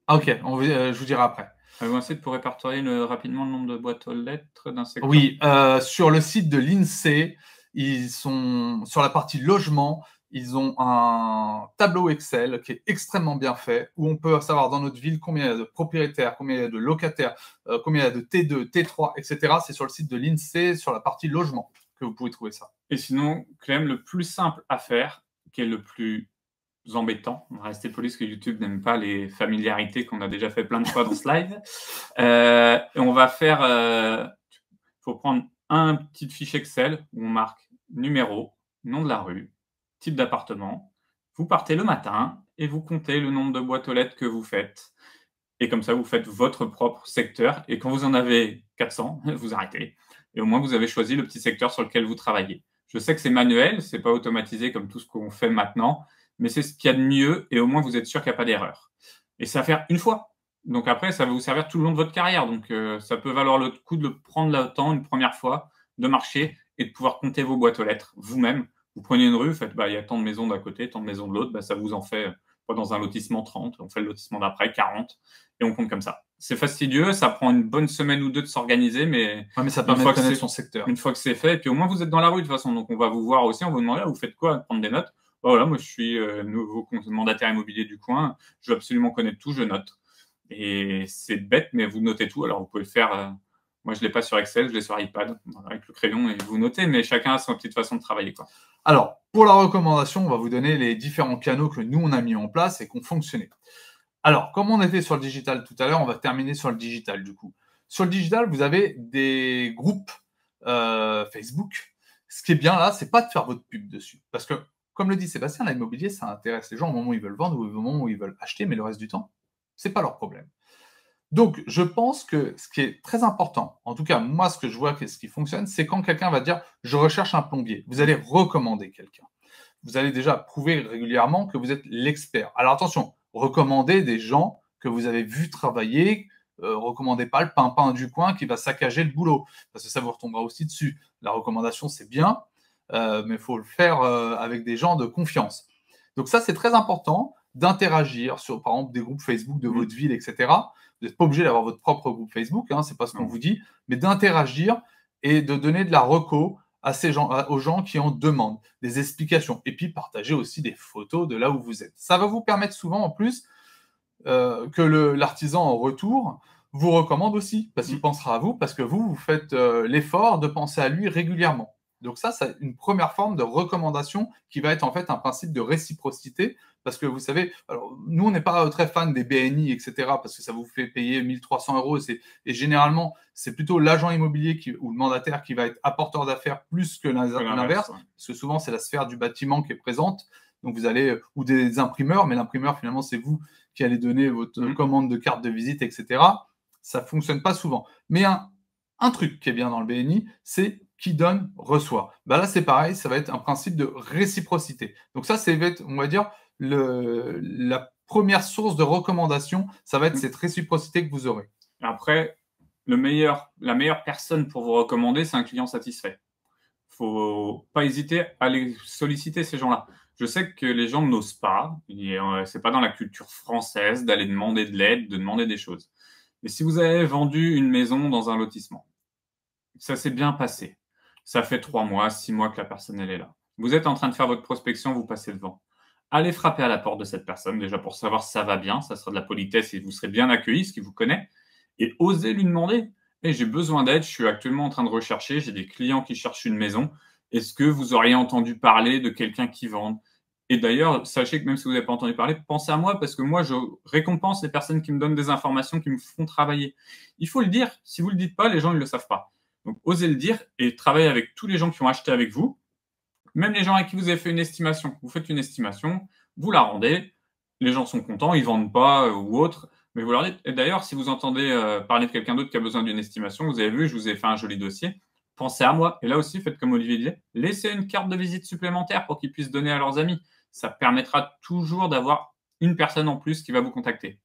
Speaker 1: Ok, je vous dirai après.
Speaker 2: Un site pour répertorier rapidement le nombre de boîtes aux lettres d'un secteur.
Speaker 1: Oui, sur le site de l'INSEE, ils sont sur la partie logement. Ils ont un tableau Excel qui est extrêmement bien fait, où on peut savoir dans notre ville combien il y a de propriétaires, combien il y a de locataires, combien il y a de T2, T3, etc. C'est sur le site de l'INSEE, sur la partie logement, que vous pouvez trouver ça.
Speaker 2: Et sinon, Clem, le plus simple à faire, qui est le plus embêtant, on va rester poli parce que YouTube n'aime pas les familiarités qu'on a déjà fait plein de fois dans ce live. Et on va faire, faut prendre un petit fichier Excel où on marque numéro, nom de la rue, type d'appartement. Vous partez le matin et vous comptez le nombre de boîtes aux lettres que vous faites. Et comme ça, vous faites votre propre secteur. Et quand vous en avez 400, vous arrêtez. Et au moins, vous avez choisi le petit secteur sur lequel vous travaillez. Je sais que c'est manuel, c'est pas automatisé comme tout ce qu'on fait maintenant, mais c'est ce qu'il y a de mieux et au moins, vous êtes sûr qu'il n'y a pas d'erreur. Et ça va faire une fois. Donc après, ça va vous servir tout le long de votre carrière. Donc ça peut valoir le coup de prendre le temps une première fois, de marcher et de pouvoir compter vos boîtes aux lettres vous-même. Vous prenez une rue, vous faites, il y a tant de maisons d'un côté, tant de maisons de l'autre, ça vous en fait, dans un lotissement 30, on fait le lotissement d'après 40, et on compte comme ça. C'est fastidieux, ça prend une bonne semaine ou deux de s'organiser, mais
Speaker 1: ça permet de connaître son secteur.
Speaker 2: Une fois que c'est fait, et puis au moins vous êtes dans la rue de toute façon, donc on va vous voir aussi, on va vous demander, vous faites quoi, prendre des notes. Voilà, moi je suis nouveau mandataire immobilier du coin, je veux absolument connaître tout, je note. Et c'est bête, mais vous notez tout, alors vous pouvez le faire... Moi, je ne l'ai pas sur Excel, je l'ai sur iPad, avec le crayon et vous notez, mais chacun a sa petite façon de travailler, quoi.
Speaker 1: Alors, pour la recommandation, on va vous donner les différents canaux que nous, on a mis en place et qui ont fonctionné. Alors, comme on était sur le digital tout à l'heure, on va terminer sur le digital, du coup. Sur le digital, vous avez des groupes Facebook. Ce qui est bien là, c'est pas de faire votre pub dessus. Parce que, comme le dit Sébastien, l'immobilier, ça intéresse les gens au moment où ils veulent vendre ou au moment où ils veulent acheter, mais le reste du temps, c'est pas leur problème. Donc, je pense que ce qui est très important, en tout cas, moi, ce que je vois, ce qui fonctionne, c'est quand quelqu'un va dire « je recherche un plombier ». Vous allez recommander quelqu'un. Vous allez déjà prouver régulièrement que vous êtes l'expert. Alors attention, recommandez des gens que vous avez vus travailler, recommandez pas le pimpin du coin qui va saccager le boulot, parce que ça vous retombera aussi dessus. La recommandation, c'est bien, mais il faut le faire avec des gens de confiance. Donc ça, c'est très important d'interagir sur, par exemple, des groupes Facebook de votre ville, etc. Vous n'êtes pas obligé d'avoir votre propre groupe Facebook, ce n'est pas ce qu'on vous dit, mais d'interagir et de donner de la reco à ces gens, aux gens qui en demandent, des explications. Et puis, partager aussi des photos de là où vous êtes. Ça va vous permettre souvent, en plus, que l'artisan, en retour, vous recommande aussi, parce qu'il pensera à vous, parce que vous faites l'effort de penser à lui régulièrement. Donc ça, c'est une première forme de recommandation qui va être en fait un principe de réciprocité. Parce que vous savez, alors, nous, on n'est pas très fan des BNI, etc., parce que ça vous fait payer 1300 euros. Et généralement, c'est plutôt l'agent immobilier ou le mandataire qui va être apporteur d'affaires plus que l'inverse.
Speaker 2: Ouais.
Speaker 1: Parce que souvent, c'est la sphère du bâtiment qui est présente. Donc, vous allez, ou des imprimeurs, mais l'imprimeur, finalement, c'est vous qui allez donner votre commande de carte de visite, etc. Ça ne fonctionne pas souvent. Mais un truc qui est bien dans le BNI, c'est qui donne, reçoit. Ben là, c'est pareil, ça va être un principe de réciprocité. Donc ça, c'est, on va dire, la première source de recommandation, ça va être cette réciprocité que vous aurez.
Speaker 2: Après, la meilleure personne pour vous recommander, c'est un client satisfait. Il ne faut pas hésiter à aller solliciter ces gens-là. Je sais que les gens n'osent pas. Ce n'est pas dans la culture française d'aller demander de l'aide, de demander des choses. Mais si vous avez vendu une maison dans un lotissement, ça s'est bien passé. Ça fait 3 mois, 6 mois que la personne elle est là. Vous êtes en train de faire votre prospection, vous passez devant. Allez frapper à la porte de cette personne, déjà pour savoir si ça va bien. Ça sera de la politesse et vous serez bien accueilli, ce qui vous connaît. Et osez lui demander, j'ai besoin d'aide, je suis actuellement en train de rechercher, j'ai des clients qui cherchent une maison. Est-ce que vous auriez entendu parler de quelqu'un qui vend? Et d'ailleurs, sachez que même si vous n'avez pas entendu parler, pensez à moi parce que moi, je récompense les personnes qui me donnent des informations, qui me font travailler. Il faut le dire. Si vous ne le dites pas, les gens ne le savent pas. Donc, osez le dire et travaillez avec tous les gens qui ont acheté avec vous, même les gens avec qui vous avez fait une estimation. Vous faites une estimation, vous la rendez, les gens sont contents, ils ne vendent pas ou autre, mais vous leur dites. Et d'ailleurs, si vous entendez parler de quelqu'un d'autre qui a besoin d'une estimation, vous avez vu, je vous ai fait un joli dossier, pensez à moi. Et là aussi, faites comme Olivier disait, laissez une carte de visite supplémentaire pour qu'ils puissent donner à leurs amis. Ça permettra toujours d'avoir une personne en plus qui va vous contacter.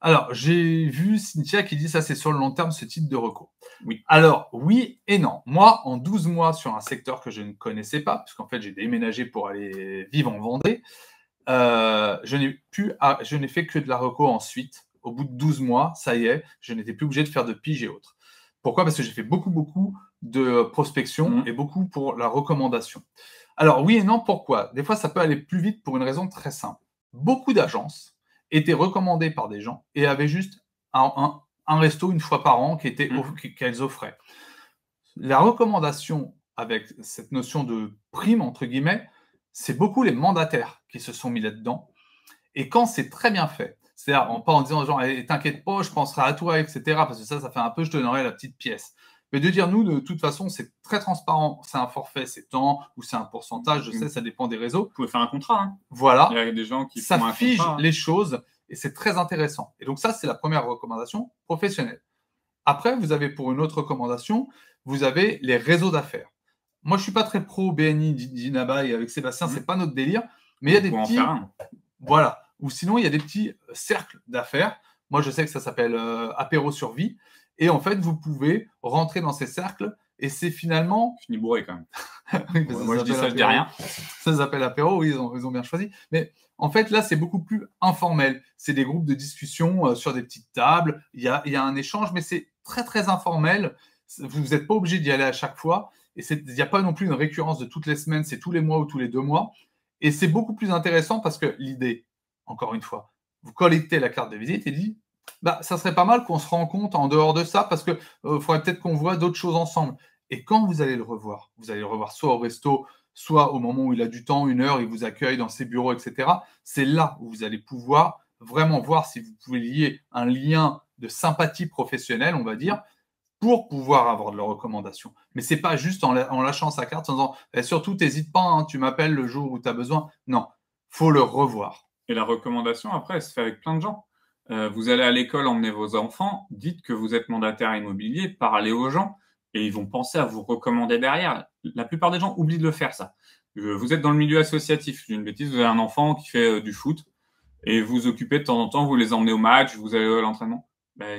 Speaker 1: Alors, j'ai vu Cynthia qui dit ça, c'est sur le long terme, ce type de recours.
Speaker 2: Oui.
Speaker 1: Alors, oui et non. Moi, en 12 mois sur un secteur que je ne connaissais pas, puisqu'en fait, j'ai déménagé pour aller vivre en Vendée, je n'ai fait que de la reco ensuite. Au bout de 12 mois, ça y est, je n'étais plus obligé de faire de pige et autres. Pourquoi? Parce que j'ai fait beaucoup de prospection et beaucoup pour la recommandation. Alors, oui et non, pourquoi? Des fois, ça peut aller plus vite pour une raison très simple. Beaucoup d'agences étaient recommandées par des gens et avaient juste un resto une fois par an qu'elles offraient. La recommandation avec cette notion de prime, entre guillemets, c'est beaucoup les mandataires qui se sont mis là-dedans. Et quand c'est très bien fait, c'est-à-dire pas en disant genre t'inquiète pas, je penserai à toi, etc. Parce que ça fait un peu je te donnerai la petite pièce. Mais de dire nous, de toute façon, c'est très transparent, c'est un forfait, c'est tant, ou c'est un pourcentage, je sais, ça dépend des réseaux.
Speaker 2: Vous pouvez faire un contrat. Hein.
Speaker 1: Voilà.
Speaker 2: Il y a des gens qui
Speaker 1: ça
Speaker 2: font un
Speaker 1: fige
Speaker 2: contrat,
Speaker 1: les choses et c'est très intéressant. Et donc ça, c'est la première recommandation professionnelle. Après, vous avez pour une autre recommandation, vous avez les réseaux d'affaires. Moi, je suis pas très pro BNI d'Inaba et avec Sébastien, c'est pas notre délire, mais il y a des petits, voilà. Ou sinon, il y a des petits cercles d'affaires. Moi, je sais que ça s'appelle apéro survie. Et en fait, vous pouvez rentrer dans ces cercles et c'est finalement.
Speaker 2: Je finis bourré quand même.
Speaker 1: Oui,
Speaker 2: moi, je dis ça, je dis rien.
Speaker 1: Ça s'appelle apéro, oui, ils ont bien choisi. Mais en fait, là, c'est beaucoup plus informel. C'est des groupes de discussion sur des petites tables. Il y a un échange, mais c'est très informel. Vous n'êtes pas obligé d'y aller à chaque fois. Et il n'y a pas non plus une récurrence de toutes les semaines, c'est tous les mois ou tous les 2 mois. Et c'est beaucoup plus intéressant parce que l'idée, encore une fois, vous collectez la carte de visite et dit, ça serait pas mal qu'on se rencontre en dehors de ça parce qu'il faudrait peut-être qu'on voit d'autres choses ensemble. Et quand vous allez le revoir soit au resto, soit au moment où il a du temps, 1 heure, il vous accueille dans ses bureaux, etc. C'est là où vous allez pouvoir vraiment voir si vous pouvez lier un lien de sympathie professionnelle, on va dire, pour pouvoir avoir de la recommandation. Mais ce n'est pas juste en lâchant sa carte en disant surtout, n'hésite pas, hein, tu m'appelles le jour où tu as besoin. Non, il faut le revoir.
Speaker 2: Et la recommandation, après, elle se fait avec plein de gens. Vous allez à l'école emmener vos enfants, dites que vous êtes mandataire immobilier, parlez aux gens et ils vont penser à vous recommander derrière. La plupart des gens oublient de le faire, ça. Vous êtes dans le milieu associatif. Je dis une bêtise, vous avez un enfant qui fait du foot et vous occupez de temps en temps, vous les emmenez au match, vous allez à l'entraînement.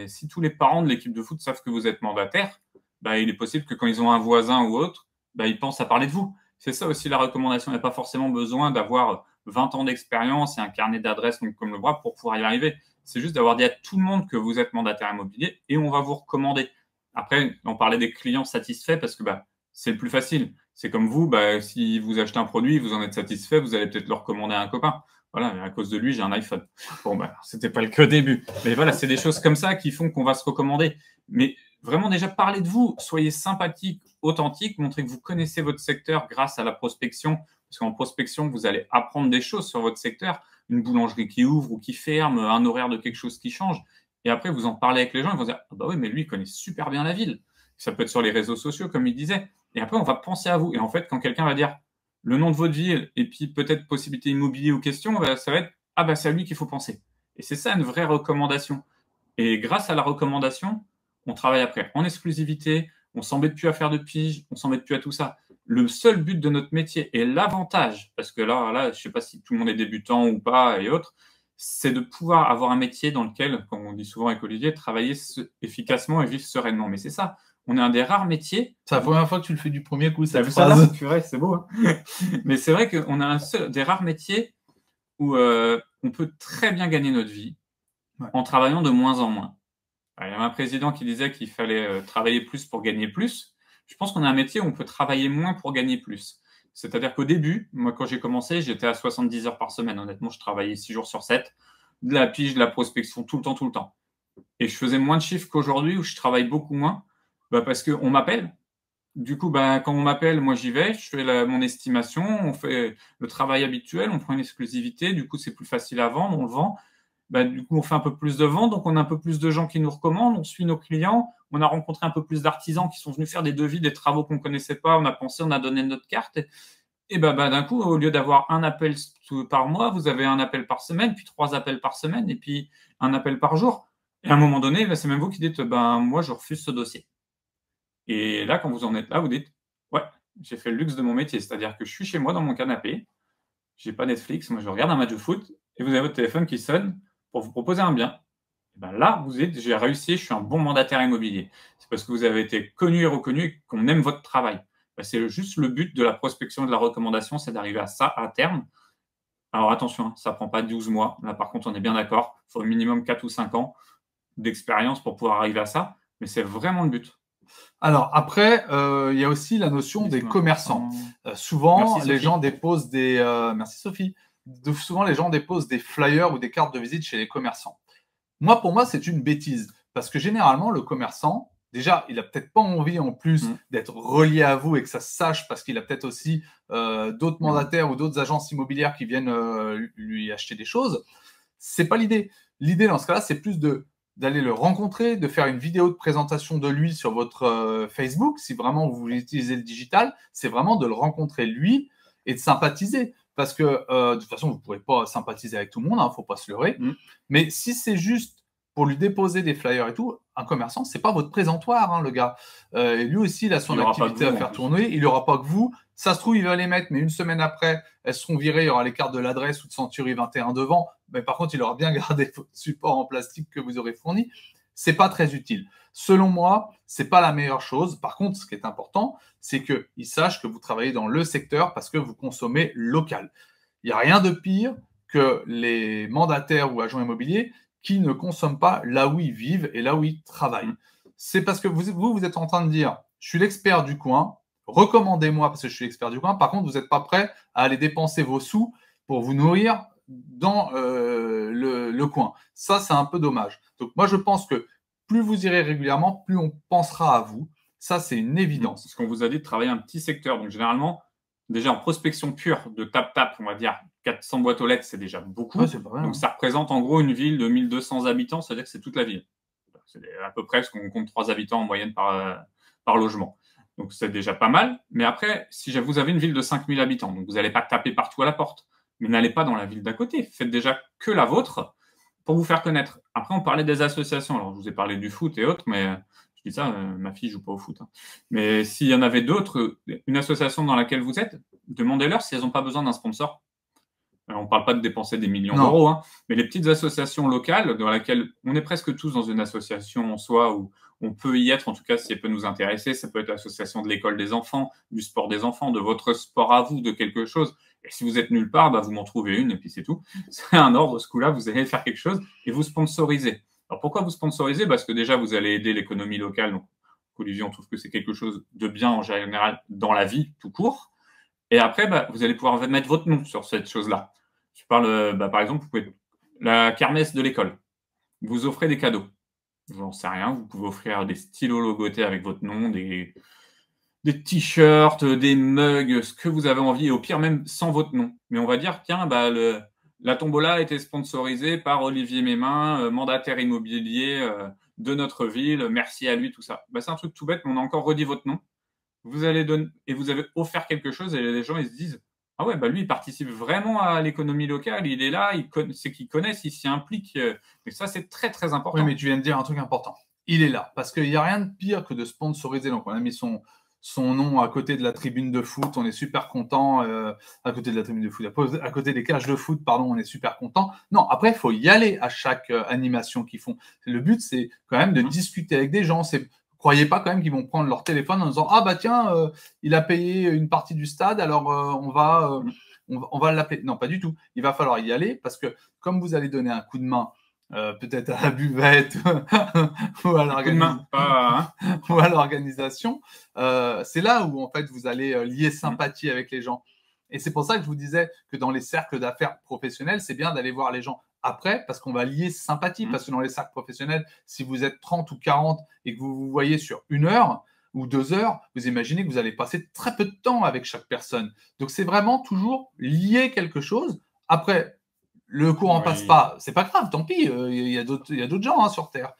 Speaker 2: Si tous les parents de l'équipe de foot savent que vous êtes mandataire, il est possible que quand ils ont un voisin ou autre, ils pensent à parler de vous. C'est ça aussi la recommandation. Il n'y a pas forcément besoin d'avoir 20 ans d'expérience et un carnet d'adresses comme le bras pour pouvoir y arriver. C'est juste d'avoir dit à tout le monde que vous êtes mandataire immobilier et on va vous recommander. Après, on parlait des clients satisfaits parce que c'est le plus facile. C'est comme vous, si vous achetez un produit, vous en êtes satisfait, vous allez peut-être le recommander à un copain. Voilà, à cause de lui, j'ai un iPhone. Bon, c'était pas le cas au début. Mais voilà, c'est des choses comme ça qui font qu'on va se recommander. Mais Vraiment déjà parlez de vous, soyez sympathique, authentique, montrez que vous connaissez votre secteur grâce à la prospection, parce qu'en prospection, vous allez apprendre des choses sur votre secteur, une boulangerie qui ouvre ou qui ferme, un horaire de quelque chose qui change. Et après, vous en parlez avec les gens, ils vont dire ah bah oui, mais lui, il connaît super bien la ville. Ça peut être sur les réseaux sociaux, comme il disait. Et après, on va penser à vous. Et en fait, quand quelqu'un va dire le nom de votre ville et puis peut-être possibilité immobilier ou question, ça va être ah bah c'est à lui qu'il faut penser. Et c'est ça une vraie recommandation. Et grâce à la recommandation, on travaille après en exclusivité, on s'embête plus à faire de pige, on s'embête plus à tout ça. Le seul but de notre métier et l'avantage, parce que là, je sais pas si tout le monde est débutant ou pas et autres, c'est de pouvoir avoir un métier dans lequel, comme on dit souvent avec Olivier, travailler efficacement et vivre sereinement. Mais c'est ça, on est un des rares métiers.
Speaker 1: C'est la première fois que tu le fais du premier coup,
Speaker 2: T'as
Speaker 1: cette
Speaker 2: vu ça là?
Speaker 1: phrase.
Speaker 2: Purée, c'est beau. Hein. Mais c'est vrai qu'on a des rares métiers où on peut très bien gagner notre vie en travaillant de moins en moins. Il y avait un président qui disait qu'il fallait travailler plus pour gagner plus. Je pense qu'on a un métier où on peut travailler moins pour gagner plus. C'est-à-dire qu'au début, moi, quand j'ai commencé, j'étais à 70 heures par semaine. Honnêtement, je travaillais 6 jours sur 7, de la pige, de la prospection, tout le temps, tout le temps. Et je faisais moins de chiffres qu'aujourd'hui où je travaille beaucoup moins parce qu'on m'appelle. Du coup, quand on m'appelle, moi j'y vais, je fais mon estimation, on fait le travail habituel, on prend une exclusivité, du coup c'est plus facile à vendre, on le vend. Du coup, on fait un peu plus de ventes, donc on a un peu plus de gens qui nous recommandent, on suit nos clients, on a rencontré un peu plus d'artisans qui sont venus faire des devis, des travaux qu'on ne connaissait pas, on a pensé, on a donné notre carte. Et d'un coup, au lieu d'avoir un appel par mois, vous avez un appel par semaine, puis 3 appels par semaine, et puis un appel par jour. Et à un moment donné, c'est même vous qui dites, moi, je refuse ce dossier. Et là, quand vous en êtes là, vous dites, ouais, j'ai fait le luxe de mon métier, c'est-à-dire que je suis chez moi dans mon canapé, j'ai pas Netflix, moi je regarde un match de foot, et vous avez votre téléphone qui sonne pour vous proposer un bien. Et là, vous êtes, j'ai réussi, je suis un bon mandataire immobilier. C'est parce que vous avez été connu et reconnu et qu'on aime votre travail. C'est juste le but de la prospection et de la recommandation, c'est d'arriver à ça à terme. Alors attention, ça ne prend pas 12 mois. Là, par contre, on est bien d'accord. Il faut au minimum 4 ou 5 ans d'expérience pour pouvoir arriver à ça. Mais c'est vraiment le but.
Speaker 1: Alors après, il y a aussi la notion des commerçants. Souvent,
Speaker 2: Merci,
Speaker 1: les gens déposent des... merci Sophie. Souvent, les gens déposent des flyers ou des cartes de visite chez les commerçants. Pour moi, c'est une bêtise. Parce que généralement, le commerçant, déjà, il n'a peut-être pas envie en plus d'être relié à vous et que ça se sache parce qu'il a peut-être aussi d'autres mandataires ou d'autres agences immobilières qui viennent lui acheter des choses. C'est pas l'idée. L'idée dans ce cas-là, c'est plus d'aller le rencontrer, de faire une vidéo de présentation de lui sur votre Facebook. Si vraiment vous voulez utiliser le digital, c'est vraiment de le rencontrer lui et de sympathiser. Parce que de toute façon, vous ne pourrez pas sympathiser avec tout le monde, il ne faut pas se leurrer. Mais si c'est juste pour lui déposer des flyers et tout, un commerçant, ce n'est pas votre présentoir, le gars. Et lui aussi, il a son activité à faire tourner. Il n'aura pas que vous. Ça se trouve, il va les mettre, mais une semaine après, elles seront virées. Il y aura les cartes de l'adresse ou de Century 21 devant. Mais par contre, il aura bien gardé votre support en plastique que vous aurez fourni. Ce n'est pas très utile. Selon moi, ce n'est pas la meilleure chose. Par contre, ce qui est important, c'est qu'il sache que vous travaillez dans le secteur parce que vous consommez local. Il n'y a rien de pire que les mandataires ou agents immobiliers qui ne consomment pas là où ils vivent et là où ils travaillent. C'est parce que vous êtes en train de dire, je suis l'expert du coin, recommandez-moi parce que je suis l'expert du coin. Par contre, vous n'êtes pas prêt à aller dépenser vos sous pour vous nourrir dans le coin. Ça, c'est un peu dommage. Donc, moi, je pense que plus vous irez régulièrement, plus on pensera à vous. Ça, c'est une évidence.
Speaker 2: Ce qu'on vous a dit de travailler un petit secteur. Donc, généralement, déjà en prospection pure de tap-tap, on va dire 400 boîtes aux lettres, c'est déjà beaucoup.
Speaker 1: Ouais, c'est pas mal,
Speaker 2: donc, ça représente en gros une ville de 1200 habitants, c'est-à-dire que c'est toute la ville. C'est à peu près ce qu'on compte 3 habitants en moyenne par logement. Donc, c'est déjà pas mal. Mais après, si vous avez une ville de 5000 habitants, donc vous n'allez pas taper partout à la porte, mais n'allez pas dans la ville d'à côté. Faites déjà que la vôtre pour vous faire connaître. Après, on parlait des associations. Alors, je vous ai parlé du foot et autres, mais je dis ça, ma fille joue pas au foot. Mais s'il y en avait d'autres, une association dans laquelle vous êtes, demandez-leur si elles n'ont pas besoin d'un sponsor. Alors, on ne parle pas de dépenser des millions d'euros, mais les petites associations locales dans lesquelles on est presque tous dans une association en soi où on peut y être, en tout cas, si elle peut nous intéresser. Ça peut être l'association de l'école des enfants, du sport des enfants, de votre sport à vous, de quelque chose. Et si vous êtes nulle part, vous m'en trouvez une et puis c'est tout. C'est un ordre, ce coup-là, vous allez faire quelque chose et vous sponsorisez. Alors, pourquoi vous sponsorisez? Parce que déjà, vous allez aider l'économie locale. Donc, Olivier, on trouve que c'est quelque chose de bien en général dans la vie, tout court. Et après, vous allez pouvoir mettre votre nom sur cette chose-là. Je parle, par exemple, vous pouvez la kermesse de l'école. Vous offrez des cadeaux. J'en sais rien. Vous pouvez offrir des stylos logotés avec votre nom, des t-shirts, des mugs, ce que vous avez envie, et au pire même sans votre nom. Mais on va dire, tiens, bah, la tombola a été sponsorisée par Olivier Mémin, mandataire immobilier de notre ville. Merci à lui, tout ça. Bah, c'est un truc tout bête, mais on a encore redit votre nom. Vous allez donner et vous avez offert quelque chose, et les gens ils se disent: «Ah ouais, bah lui il participe vraiment à l'économie locale, il est là, c'est qu'il connaisse, il s'y implique», et ça c'est très, très
Speaker 1: Oui, mais
Speaker 2: important.
Speaker 1: tu viens de dire un truc important. Il est là. Parce qu'il n'y a rien de pire que de sponsoriser. Donc, on a mis son nom à côté de la tribune de foot. On est super content. À côté de la tribune de foot. À côté des cages de foot, pardon, on est super content. Non, après, il faut y aller à chaque animation qu'ils font. Le but, c'est quand même de
Speaker 2: Mmh.
Speaker 1: discuter avec des gens. Croyez pas quand même qu'ils vont prendre leur téléphone en disant: ah bah tiens, il a payé une partie du stade, alors
Speaker 2: Mmh.
Speaker 1: on va l'appeler. Non, pas du tout. Il va falloir y aller parce que comme vous allez donner un coup de main peut-être à la buvette ou à
Speaker 2: Un coup de main, pas, hein?
Speaker 1: ou à l'organisation, c'est là où en fait vous allez lier
Speaker 2: Mmh.
Speaker 1: sympathie avec les gens. Et c'est pour ça que je vous disais que dans les cercles d'affaires professionnels, c'est bien d'aller voir les gens après parce qu'on va lier sympathie.
Speaker 2: Mmh.
Speaker 1: Parce que dans les cercles professionnels, si vous êtes 30 ou 40 et que vous vous voyez sur 1 heure ou 2 heures, vous imaginez que vous allez passer très peu de temps avec chaque personne. Donc c'est vraiment toujours lier quelque chose. Après, le courant passe
Speaker 2: Oui.
Speaker 1: pas, c'est pas grave, tant pis, il y a d'autres gens hein, sur Terre.